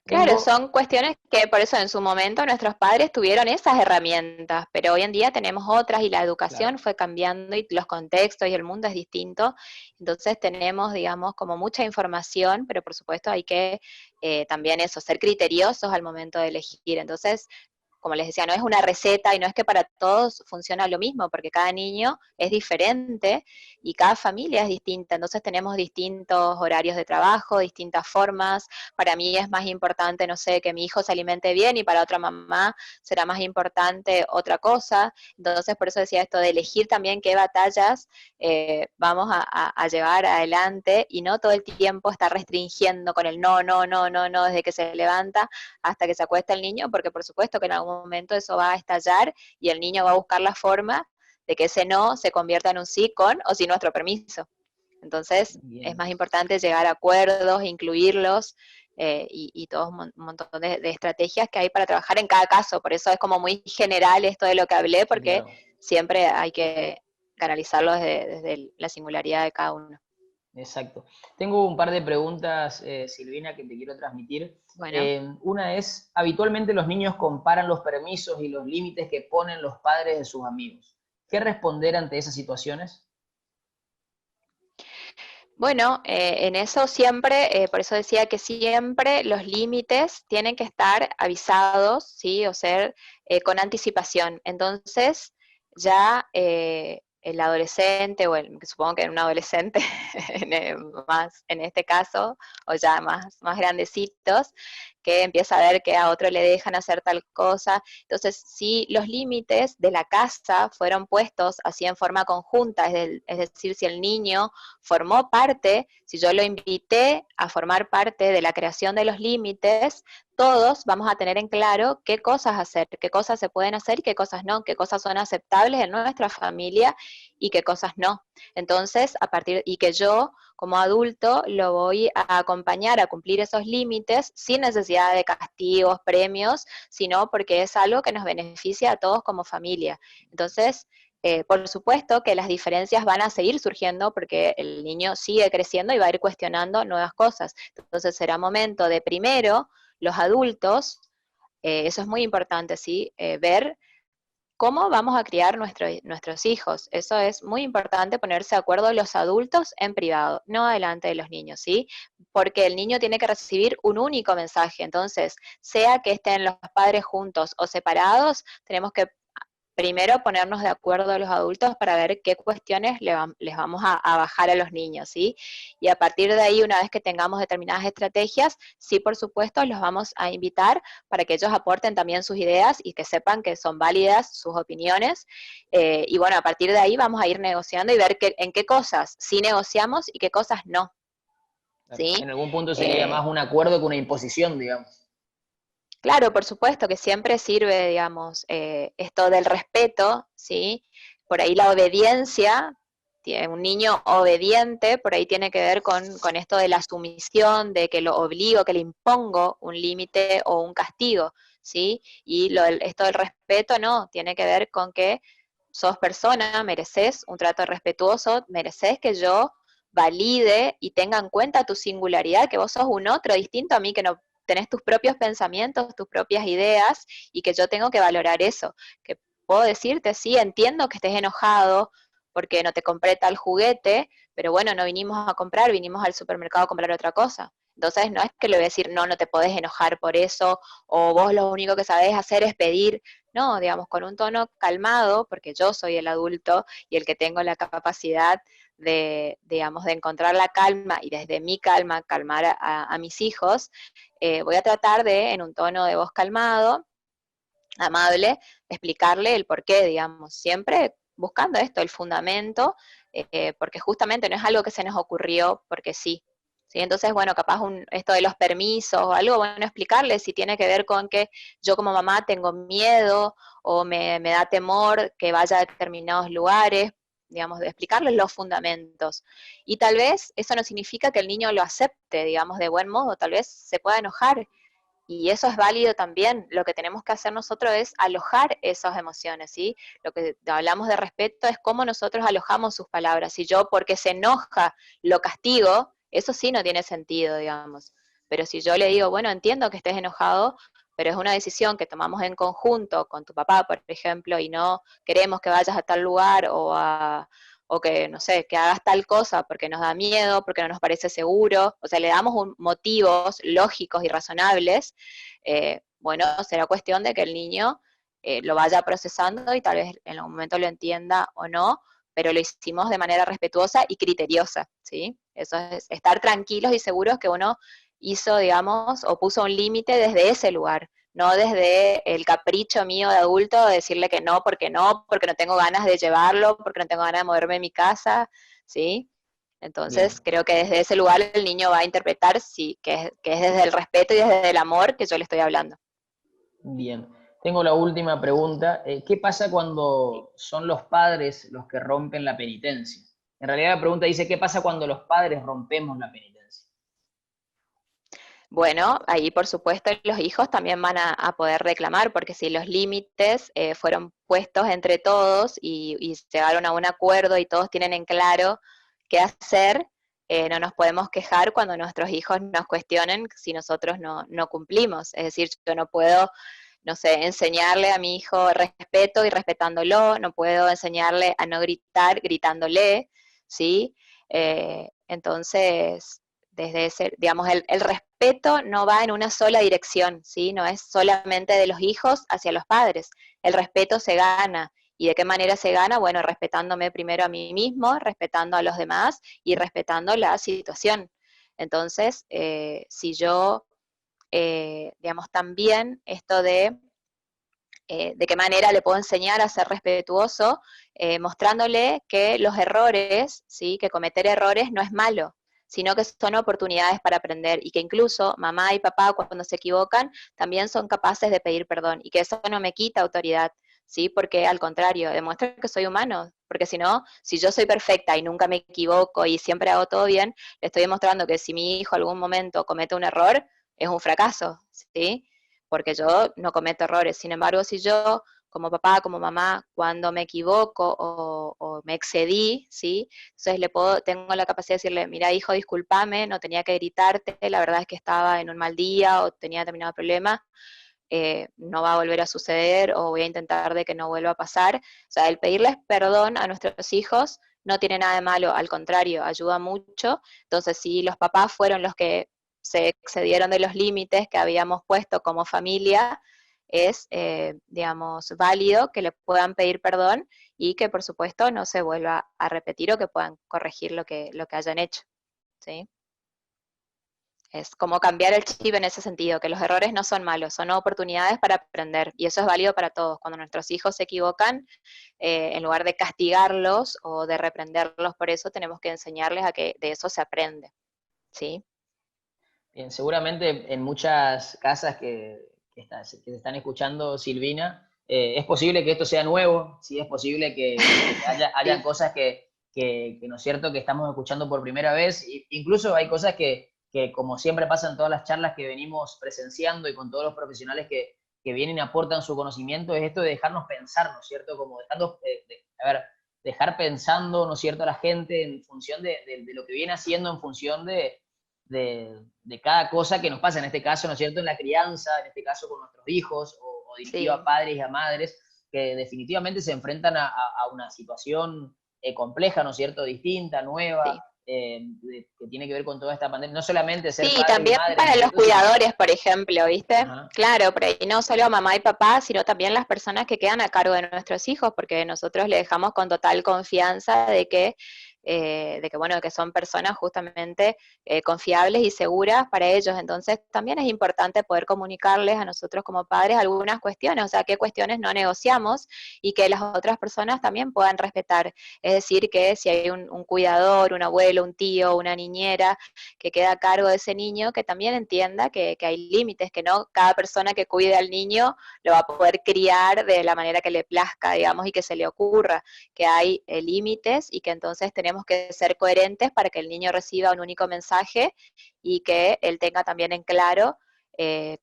Claro, Tengo, son cuestiones que por eso en su momento nuestros padres tuvieron esas herramientas, pero hoy en día tenemos otras y la claro, educación fue cambiando y los contextos y el mundo es distinto. Entonces tenemos, digamos, como mucha información, pero por supuesto hay que también eso, ser criteriosos al momento de elegir. Entonces, como les decía, no es una receta y no es que para todos funciona lo mismo, porque cada niño es diferente y cada familia es distinta, entonces tenemos distintos horarios de trabajo, distintas formas. Para mí es más importante, no sé, que mi hijo se alimente bien y para otra mamá será más importante otra cosa. Entonces, por eso decía esto de elegir también qué batallas vamos a llevar adelante y no todo el tiempo estar restringiendo con el no, no, no, no, no, desde que se levanta hasta que se acuesta el niño, porque por supuesto que en algún momento eso va a estallar y el niño va a buscar la forma de que ese no se convierta en un sí con o sin nuestro permiso. Entonces, es bien. más importante llegar a acuerdos, incluirlos y todo un montón de estrategias que hay para trabajar en cada caso. Por eso es como muy general esto de lo que hablé, Sí, porque claro. siempre hay que canalizarlo desde la singularidad de cada uno. Exacto. Tengo un par de preguntas, Silvina, que te quiero transmitir. Bueno. Una es, habitualmente los niños comparan los permisos y los límites que ponen los padres de sus amigos. ¿Qué responder ante esas situaciones? Bueno, en eso siempre, por eso decía que siempre los límites tienen que estar avisados, ¿sí? O ser con anticipación. Entonces, ya el adolescente, o supongo que un adolescente más en este caso, o ya más grandecitos, que empieza a ver que a otro le dejan hacer tal cosa. Entonces, si los límites de la casa fueron puestos así en forma conjunta, es decir, si el niño formó parte, si yo lo invité a formar parte de la creación de los límites, todos vamos a tener en claro qué cosas hacer, qué cosas se pueden hacer y qué cosas no, qué cosas son aceptables en nuestra familia y qué cosas no. Entonces, y que yo como adulto lo voy a acompañar a cumplir esos límites sin necesidad de castigos, premios, sino porque es algo que nos beneficia a todos como familia. Entonces, por supuesto que las diferencias van a seguir surgiendo porque el niño sigue creciendo y va a ir cuestionando nuevas cosas. Entonces será momento de primero los adultos, eso es muy importante, ¿sí? Ver cómo vamos a criar nuestros hijos. Eso es muy importante ponerse de acuerdo los adultos en privado, no delante de los niños, ¿sí? Porque el niño tiene que recibir un único mensaje. Entonces, sea que estén los padres juntos o separados, tenemos que primero ponernos de acuerdo a los adultos para ver qué cuestiones les vamos a bajar a los niños, ¿sí? Y a partir de ahí, una vez que tengamos determinadas estrategias, sí, por supuesto, los vamos a invitar para que ellos aporten también sus ideas y que sepan que son válidas sus opiniones. Y bueno, a partir de ahí vamos a ir negociando y ver en qué cosas sí negociamos y qué cosas no, Claro. En ¿sí? algún punto sería Eh, más un acuerdo que una imposición, digamos. Claro, por supuesto que siempre sirve, digamos, esto del respeto, ¿sí? Por ahí la obediencia, un niño obediente, por ahí tiene que ver con esto de la sumisión, de que lo obligo, que le impongo un límite o un castigo, ¿sí? Y esto del respeto no, tiene que ver con que sos persona, mereces un trato respetuoso, mereces que yo valide y tenga en cuenta tu singularidad, que vos sos un otro distinto a mí, que no tenés tus propios pensamientos, tus propias ideas, y que yo tengo que valorar eso, que puedo decirte, sí, entiendo que estés enojado porque no te compré tal juguete, pero bueno, no vinimos a comprar, vinimos al supermercado a comprar otra cosa. Entonces no es que le voy a decir, no, no te podés enojar por eso, o vos lo único que sabés hacer es pedir. No, digamos, con un tono calmado, porque yo soy el adulto y el que tengo la capacidad de, digamos, de encontrar la calma y desde mi calma calmar a mis hijos, voy a tratar de, en un tono de voz calmado, amable, explicarle el porqué, digamos, siempre buscando esto, el fundamento, porque justamente no es algo que se nos ocurrió porque sí. ¿Sí? Entonces, bueno, capaz esto de los permisos o algo, bueno, explicarle si tiene que ver con que yo como mamá tengo miedo o me da temor que vaya a determinados lugares, digamos, de explicarles los fundamentos. Y tal vez eso no significa que el niño lo acepte, digamos, de buen modo, tal vez se pueda enojar y eso es válido también. Lo que tenemos que hacer nosotros es alojar esas emociones, ¿sí? Lo que hablamos de respeto es cómo nosotros alojamos sus palabras. Si yo porque se enoja lo castigo, eso sí no tiene sentido, digamos. Pero si yo le digo, bueno, entiendo que estés enojado, pero es una decisión que tomamos en conjunto con tu papá, por ejemplo, y no queremos que vayas a tal lugar o que, no sé, que hagas tal cosa porque nos da miedo, porque no nos parece seguro, o sea, le damos motivos lógicos y razonables, bueno, será cuestión de que el niño lo vaya procesando y tal vez en algún momento lo entienda o no, pero lo hicimos de manera respetuosa y criteriosa, ¿sí? Eso es estar tranquilos y seguros que uno hizo, digamos, o puso un límite desde ese lugar, no desde el capricho mío de adulto de decirle que no, porque no tengo ganas de llevarlo, porque no tengo ganas de moverme de mi casa, ¿sí? Entonces, Bien, creo que desde ese lugar el niño va a interpretar sí, que es desde el respeto y desde el amor que yo le estoy hablando. bien. Tengo la última pregunta. ¿Qué pasa cuando son los padres los que rompen la penitencia? En realidad la pregunta dice, ¿qué pasa cuando los padres rompemos la penitencia? Bueno, ahí por supuesto los hijos también van a poder reclamar, porque si los límites fueron puestos entre todos y llegaron a un acuerdo y todos tienen en claro qué hacer, no nos podemos quejar cuando nuestros hijos nos cuestionen si nosotros no cumplimos. Es decir, yo no puedo, no sé, enseñarle a mi hijo respeto y respetándolo, no puedo enseñarle a no gritar gritándole, ¿sí? Entonces desde ese, digamos, el respeto no va en una sola dirección, ¿sí? No es solamente de los hijos hacia los padres. El respeto se gana. ¿Y de qué manera se gana? Bueno, respetándome primero a mí mismo, respetando a los demás y respetando la situación. Entonces, si yo, digamos, también esto de qué manera le puedo enseñar a ser respetuoso, mostrándole que los errores, ¿sí? Que cometer errores no es malo, sino que son oportunidades para aprender y que incluso mamá y papá cuando se equivocan también son capaces de pedir perdón y que eso no me quita autoridad, ¿sí? Porque al contrario, demuestra que soy humano, porque si no, si yo soy perfecta y nunca me equivoco y siempre hago todo bien, le estoy demostrando que si mi hijo algún momento comete un error, es un fracaso, ¿sí? Porque yo no cometo errores. Sin embargo, si yo, como papá, como mamá, cuando me equivoco o me excedí, ¿sí? Entonces tengo la capacidad de decirle, mira hijo, discúlpame, no tenía que gritarte, la verdad es que estaba en un mal día o tenía determinado problema, no va a volver a suceder o voy a intentar de que no vuelva a pasar. O sea, el pedirles perdón a nuestros hijos no tiene nada de malo, al contrario, ayuda mucho. Entonces, si los papás fueron los que se excedieron de los límites que habíamos puesto como familia, es, digamos, válido que le puedan pedir perdón y que, por supuesto, no se vuelva a repetir o que puedan corregir lo que hayan hecho, ¿sí? Es como cambiar el chip en ese sentido, que los errores no son malos, son oportunidades para aprender, y eso es válido para todos. Cuando nuestros hijos se equivocan, en lugar de castigarlos o de reprenderlos por eso, tenemos que enseñarles a que de eso se aprende, ¿sí? Bien, seguramente en muchas casas que te están escuchando, Silvina, es posible que esto sea nuevo, sí, es posible que hayan Sí. cosas que no es cierto que estamos escuchando por primera vez, incluso hay cosas que como siempre pasa en todas las charlas que venimos presenciando y con todos los profesionales que vienen y aportan su conocimiento, es esto de dejarnos pensar, ¿no es cierto? Como dejando, a ver, dejar pensando, ¿no es cierto?, a la gente en función de lo que viene haciendo, en función de cada cosa que nos pasa, en este caso, ¿no es cierto?, en la crianza, en este caso con nuestros hijos, o dirigido a Sí, padres y a madres, que definitivamente se enfrentan a una situación compleja, ¿no es cierto?, distinta, nueva, sí. que tiene que ver con toda esta pandemia, no solamente ser Sí, padres y también madres, ¿no para es los cierto?, sino, cuidadores, por ejemplo, ¿viste? ajá, Claro, pero ahí no solo mamá y papá, sino también las personas que quedan a cargo de nuestros hijos, porque nosotros le dejamos con total confianza de que bueno, que son personas justamente confiables y seguras para ellos. Entonces, también es importante poder comunicarles a nosotros como padres algunas cuestiones, o sea, qué cuestiones no negociamos y que las otras personas también puedan respetar. Es decir, que si hay un cuidador, un abuelo, un tío, una niñera, que queda a cargo de ese niño, que también entienda que hay límites, que no cada persona que cuide al niño lo va a poder criar de la manera que le plazca, digamos, y que se le ocurra, que hay límites y que entonces tenemos que ser coherentes para que el niño reciba un único mensaje y que él tenga también en claro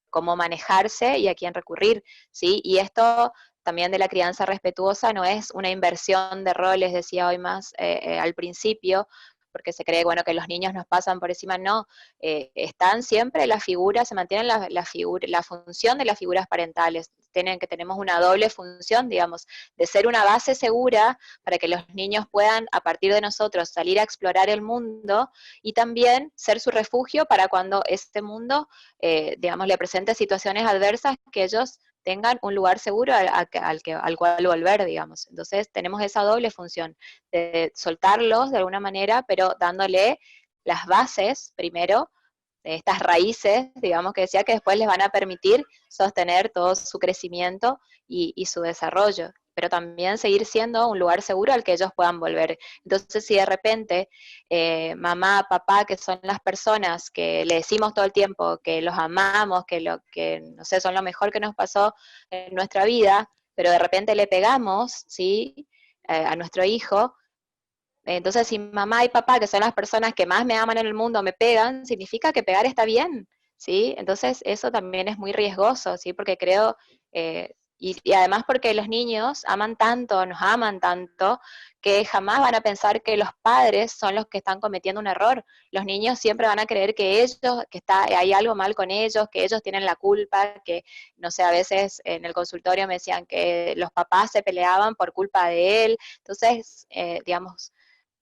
cómo manejarse y a quién recurrir, ¿sí? Y esto también de la crianza respetuosa no es una inversión de roles, decía hoy más al principio, porque se cree, bueno, que los niños nos pasan por encima, no, están siempre las figuras, se mantienen la función de las figuras parentales, tenemos una doble función, digamos, de ser una base segura para que los niños puedan, a partir de nosotros, salir a explorar el mundo y también ser su refugio para cuando este mundo, digamos, le presente situaciones adversas que ellos tengan un lugar seguro al cual volver, digamos. Entonces tenemos esa doble función de soltarlos de alguna manera, pero dándole las bases primero, estas raíces, digamos que decía, que después les van a permitir sostener todo su crecimiento y su desarrollo, pero también seguir siendo un lugar seguro al que ellos puedan volver. Entonces, si de repente mamá, papá, que son las personas que le decimos todo el tiempo que los amamos, que no sé, son lo mejor que nos pasó en nuestra vida, pero de repente le pegamos, ¿sí? A nuestro hijo, entonces, si mamá y papá, que son las personas que más me aman en el mundo, me pegan, significa que pegar está bien, ¿sí? Entonces, eso también es muy riesgoso, ¿sí? Porque creo, y además porque los niños aman tanto, nos aman tanto, que jamás van a pensar que los padres son los que están cometiendo un error. Los niños siempre van a creer que ellos, hay algo mal con ellos, que ellos tienen la culpa, que, no sé, a veces en el consultorio me decían que los papás se peleaban por culpa de él. Entonces, digamos,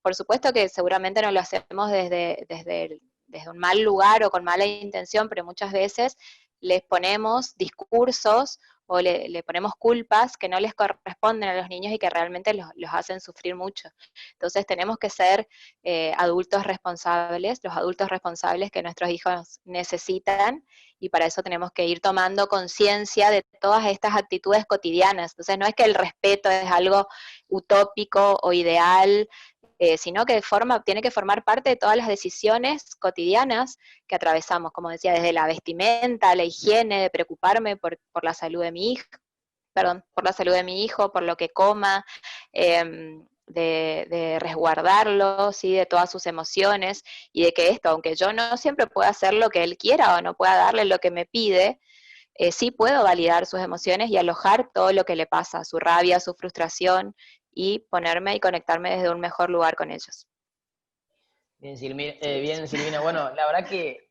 por supuesto que seguramente no lo hacemos desde un mal lugar o con mala intención, pero muchas veces les ponemos discursos o le ponemos culpas que no les corresponden a los niños y que realmente los hacen sufrir mucho. Entonces tenemos que ser adultos responsables, los adultos responsables que nuestros hijos necesitan, y para eso tenemos que ir tomando conciencia de todas estas actitudes cotidianas. Entonces no es que el respeto es algo utópico o ideal, sino que tiene que formar parte de todas las decisiones cotidianas que atravesamos, como decía, desde la vestimenta, la higiene, de preocuparme por la salud de mi hijo, perdón, por la salud de mi hijo, por lo que coma, de resguardarlo, ¿sí? De todas sus emociones, y de que esto, aunque yo no siempre pueda hacer lo que él quiera o no pueda darle lo que me pide, sí puedo validar sus emociones y alojar todo lo que le pasa, su rabia, su frustración, y ponerme y conectarme desde un mejor lugar con ellos. Bien, Sí, eso. bien, Silvina. Bueno, la verdad que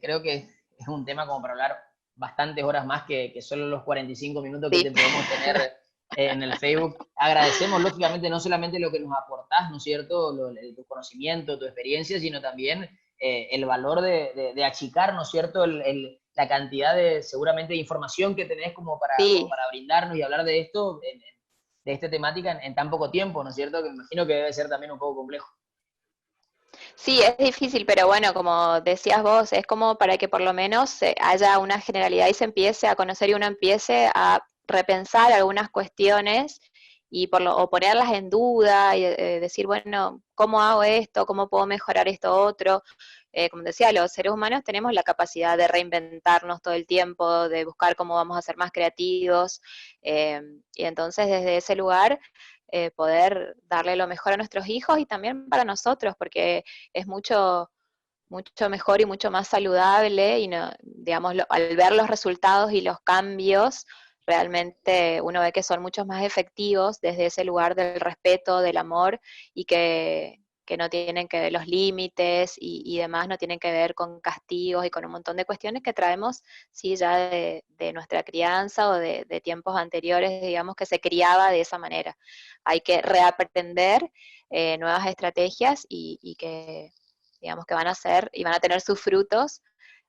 creo que es un tema como para hablar bastantes horas más que solo los 45 minutos que Sí, te podemos tener en el Facebook. Agradecemos, lógicamente, no solamente lo que nos aportás, ¿no es cierto?, tu conocimiento, tu experiencia, sino también el valor de achicar, ¿no es cierto?, la cantidad de, seguramente, de información que tenés como sí, para brindarnos y hablar de esto, de esta temática en tan poco tiempo, ¿no es cierto?, que me imagino que debe ser también un poco complejo. sí, es difícil, pero bueno, como decías vos, es como para que por lo menos haya una generalidad y se empiece a conocer y uno empiece a repensar algunas cuestiones o ponerlas en duda y decir, bueno, ¿cómo hago esto? ¿Cómo puedo mejorar esto otro? Como decía, los seres humanos tenemos la capacidad de reinventarnos todo el tiempo, de buscar cómo vamos a ser más creativos, eh, y entonces desde ese lugar poder darle lo mejor a nuestros hijos y también para nosotros, porque es mucho mejor y mucho más saludable y no, digamos, al ver los resultados y los cambios, realmente uno ve que son muchos más efectivos desde ese lugar del respeto, del amor, y que no tienen que ver los límites y demás, no tienen que ver con castigos y con un montón de cuestiones que traemos, sí, ya de nuestra crianza o de tiempos anteriores, digamos, que se criaba de esa manera. Hay que reaprender nuevas estrategias y que, digamos, que van a ser y van a tener sus frutos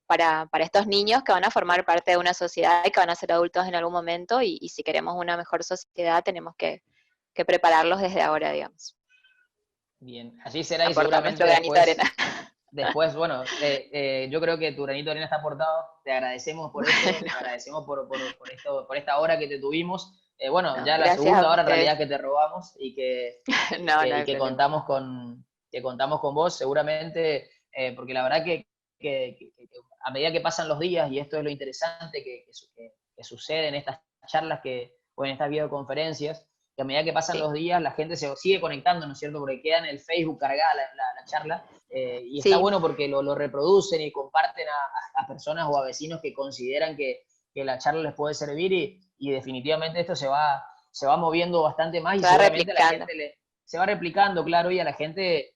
para estos niños que van a formar parte de una sociedad y que van a ser adultos en algún momento, y si queremos una mejor sociedad tenemos que prepararlos desde ahora, digamos. Bien, así será y Aportar seguramente nuestro granito de arena. después, bueno, yo creo que tu granito de arena está aportado, te agradecemos por esto, te Bueno, agradecemos por esto, por esta hora que te tuvimos. Bueno, no, ya la gracias segunda a hora en realidad ustedes. que te robamos No, no hay que problema. que contamos con vos, seguramente, porque la verdad que a medida que pasan los días, y esto es lo interesante que sucede en estas charlas o en estas videoconferencias, que a medida que pasan Sí, los días la gente se sigue conectando, ¿no es cierto? Porque queda en el Facebook cargada la charla, y está sí, bueno porque lo reproducen y comparten a personas o a vecinos que consideran que la charla les puede servir, y definitivamente esto se va moviendo bastante más, y se va seguramente a la replicando. gente se va replicando, claro, y a la gente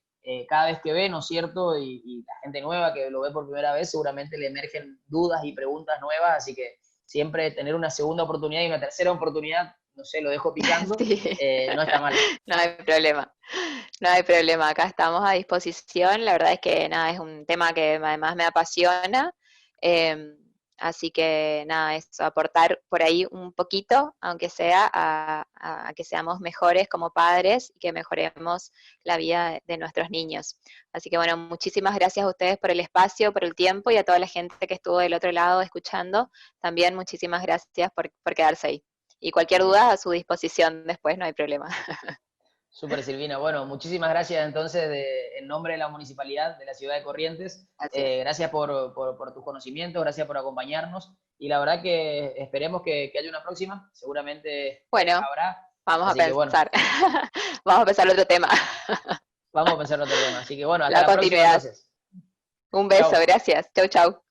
cada vez que ve, ¿no es cierto? Y la gente nueva que lo ve por primera vez, seguramente le emergen dudas y preguntas nuevas, así que siempre tener una segunda oportunidad y una tercera oportunidad, no sé, lo dejo picando, Sí, no está mal. no hay problema. No hay problema, acá estamos a disposición. La verdad es que nada, es un tema que además me apasiona. eh, Así que nada, es aportar por ahí un poquito, aunque sea, a que seamos mejores como padres y que mejoremos la vida de nuestros niños. Así que bueno, muchísimas gracias a ustedes por el espacio, por el tiempo, y a toda la gente que estuvo del otro lado escuchando. También muchísimas gracias por quedarse ahí. Y cualquier Bien. duda a su disposición después, no hay problema. Súper, Silvina. Bueno, muchísimas gracias entonces en nombre de la Municipalidad de la Ciudad de Corrientes. Gracias. Gracias por tus conocimientos, gracias por acompañarnos, y la verdad que esperemos que haya una próxima, seguramente Bueno, habrá. vamos a Así que bueno, pensar. Vamos a pensar otro tema. vamos a pensar en otro tema. Así que bueno, hasta La la próxima continuidad. entonces. Un beso, Chao. gracias. Chau, chau.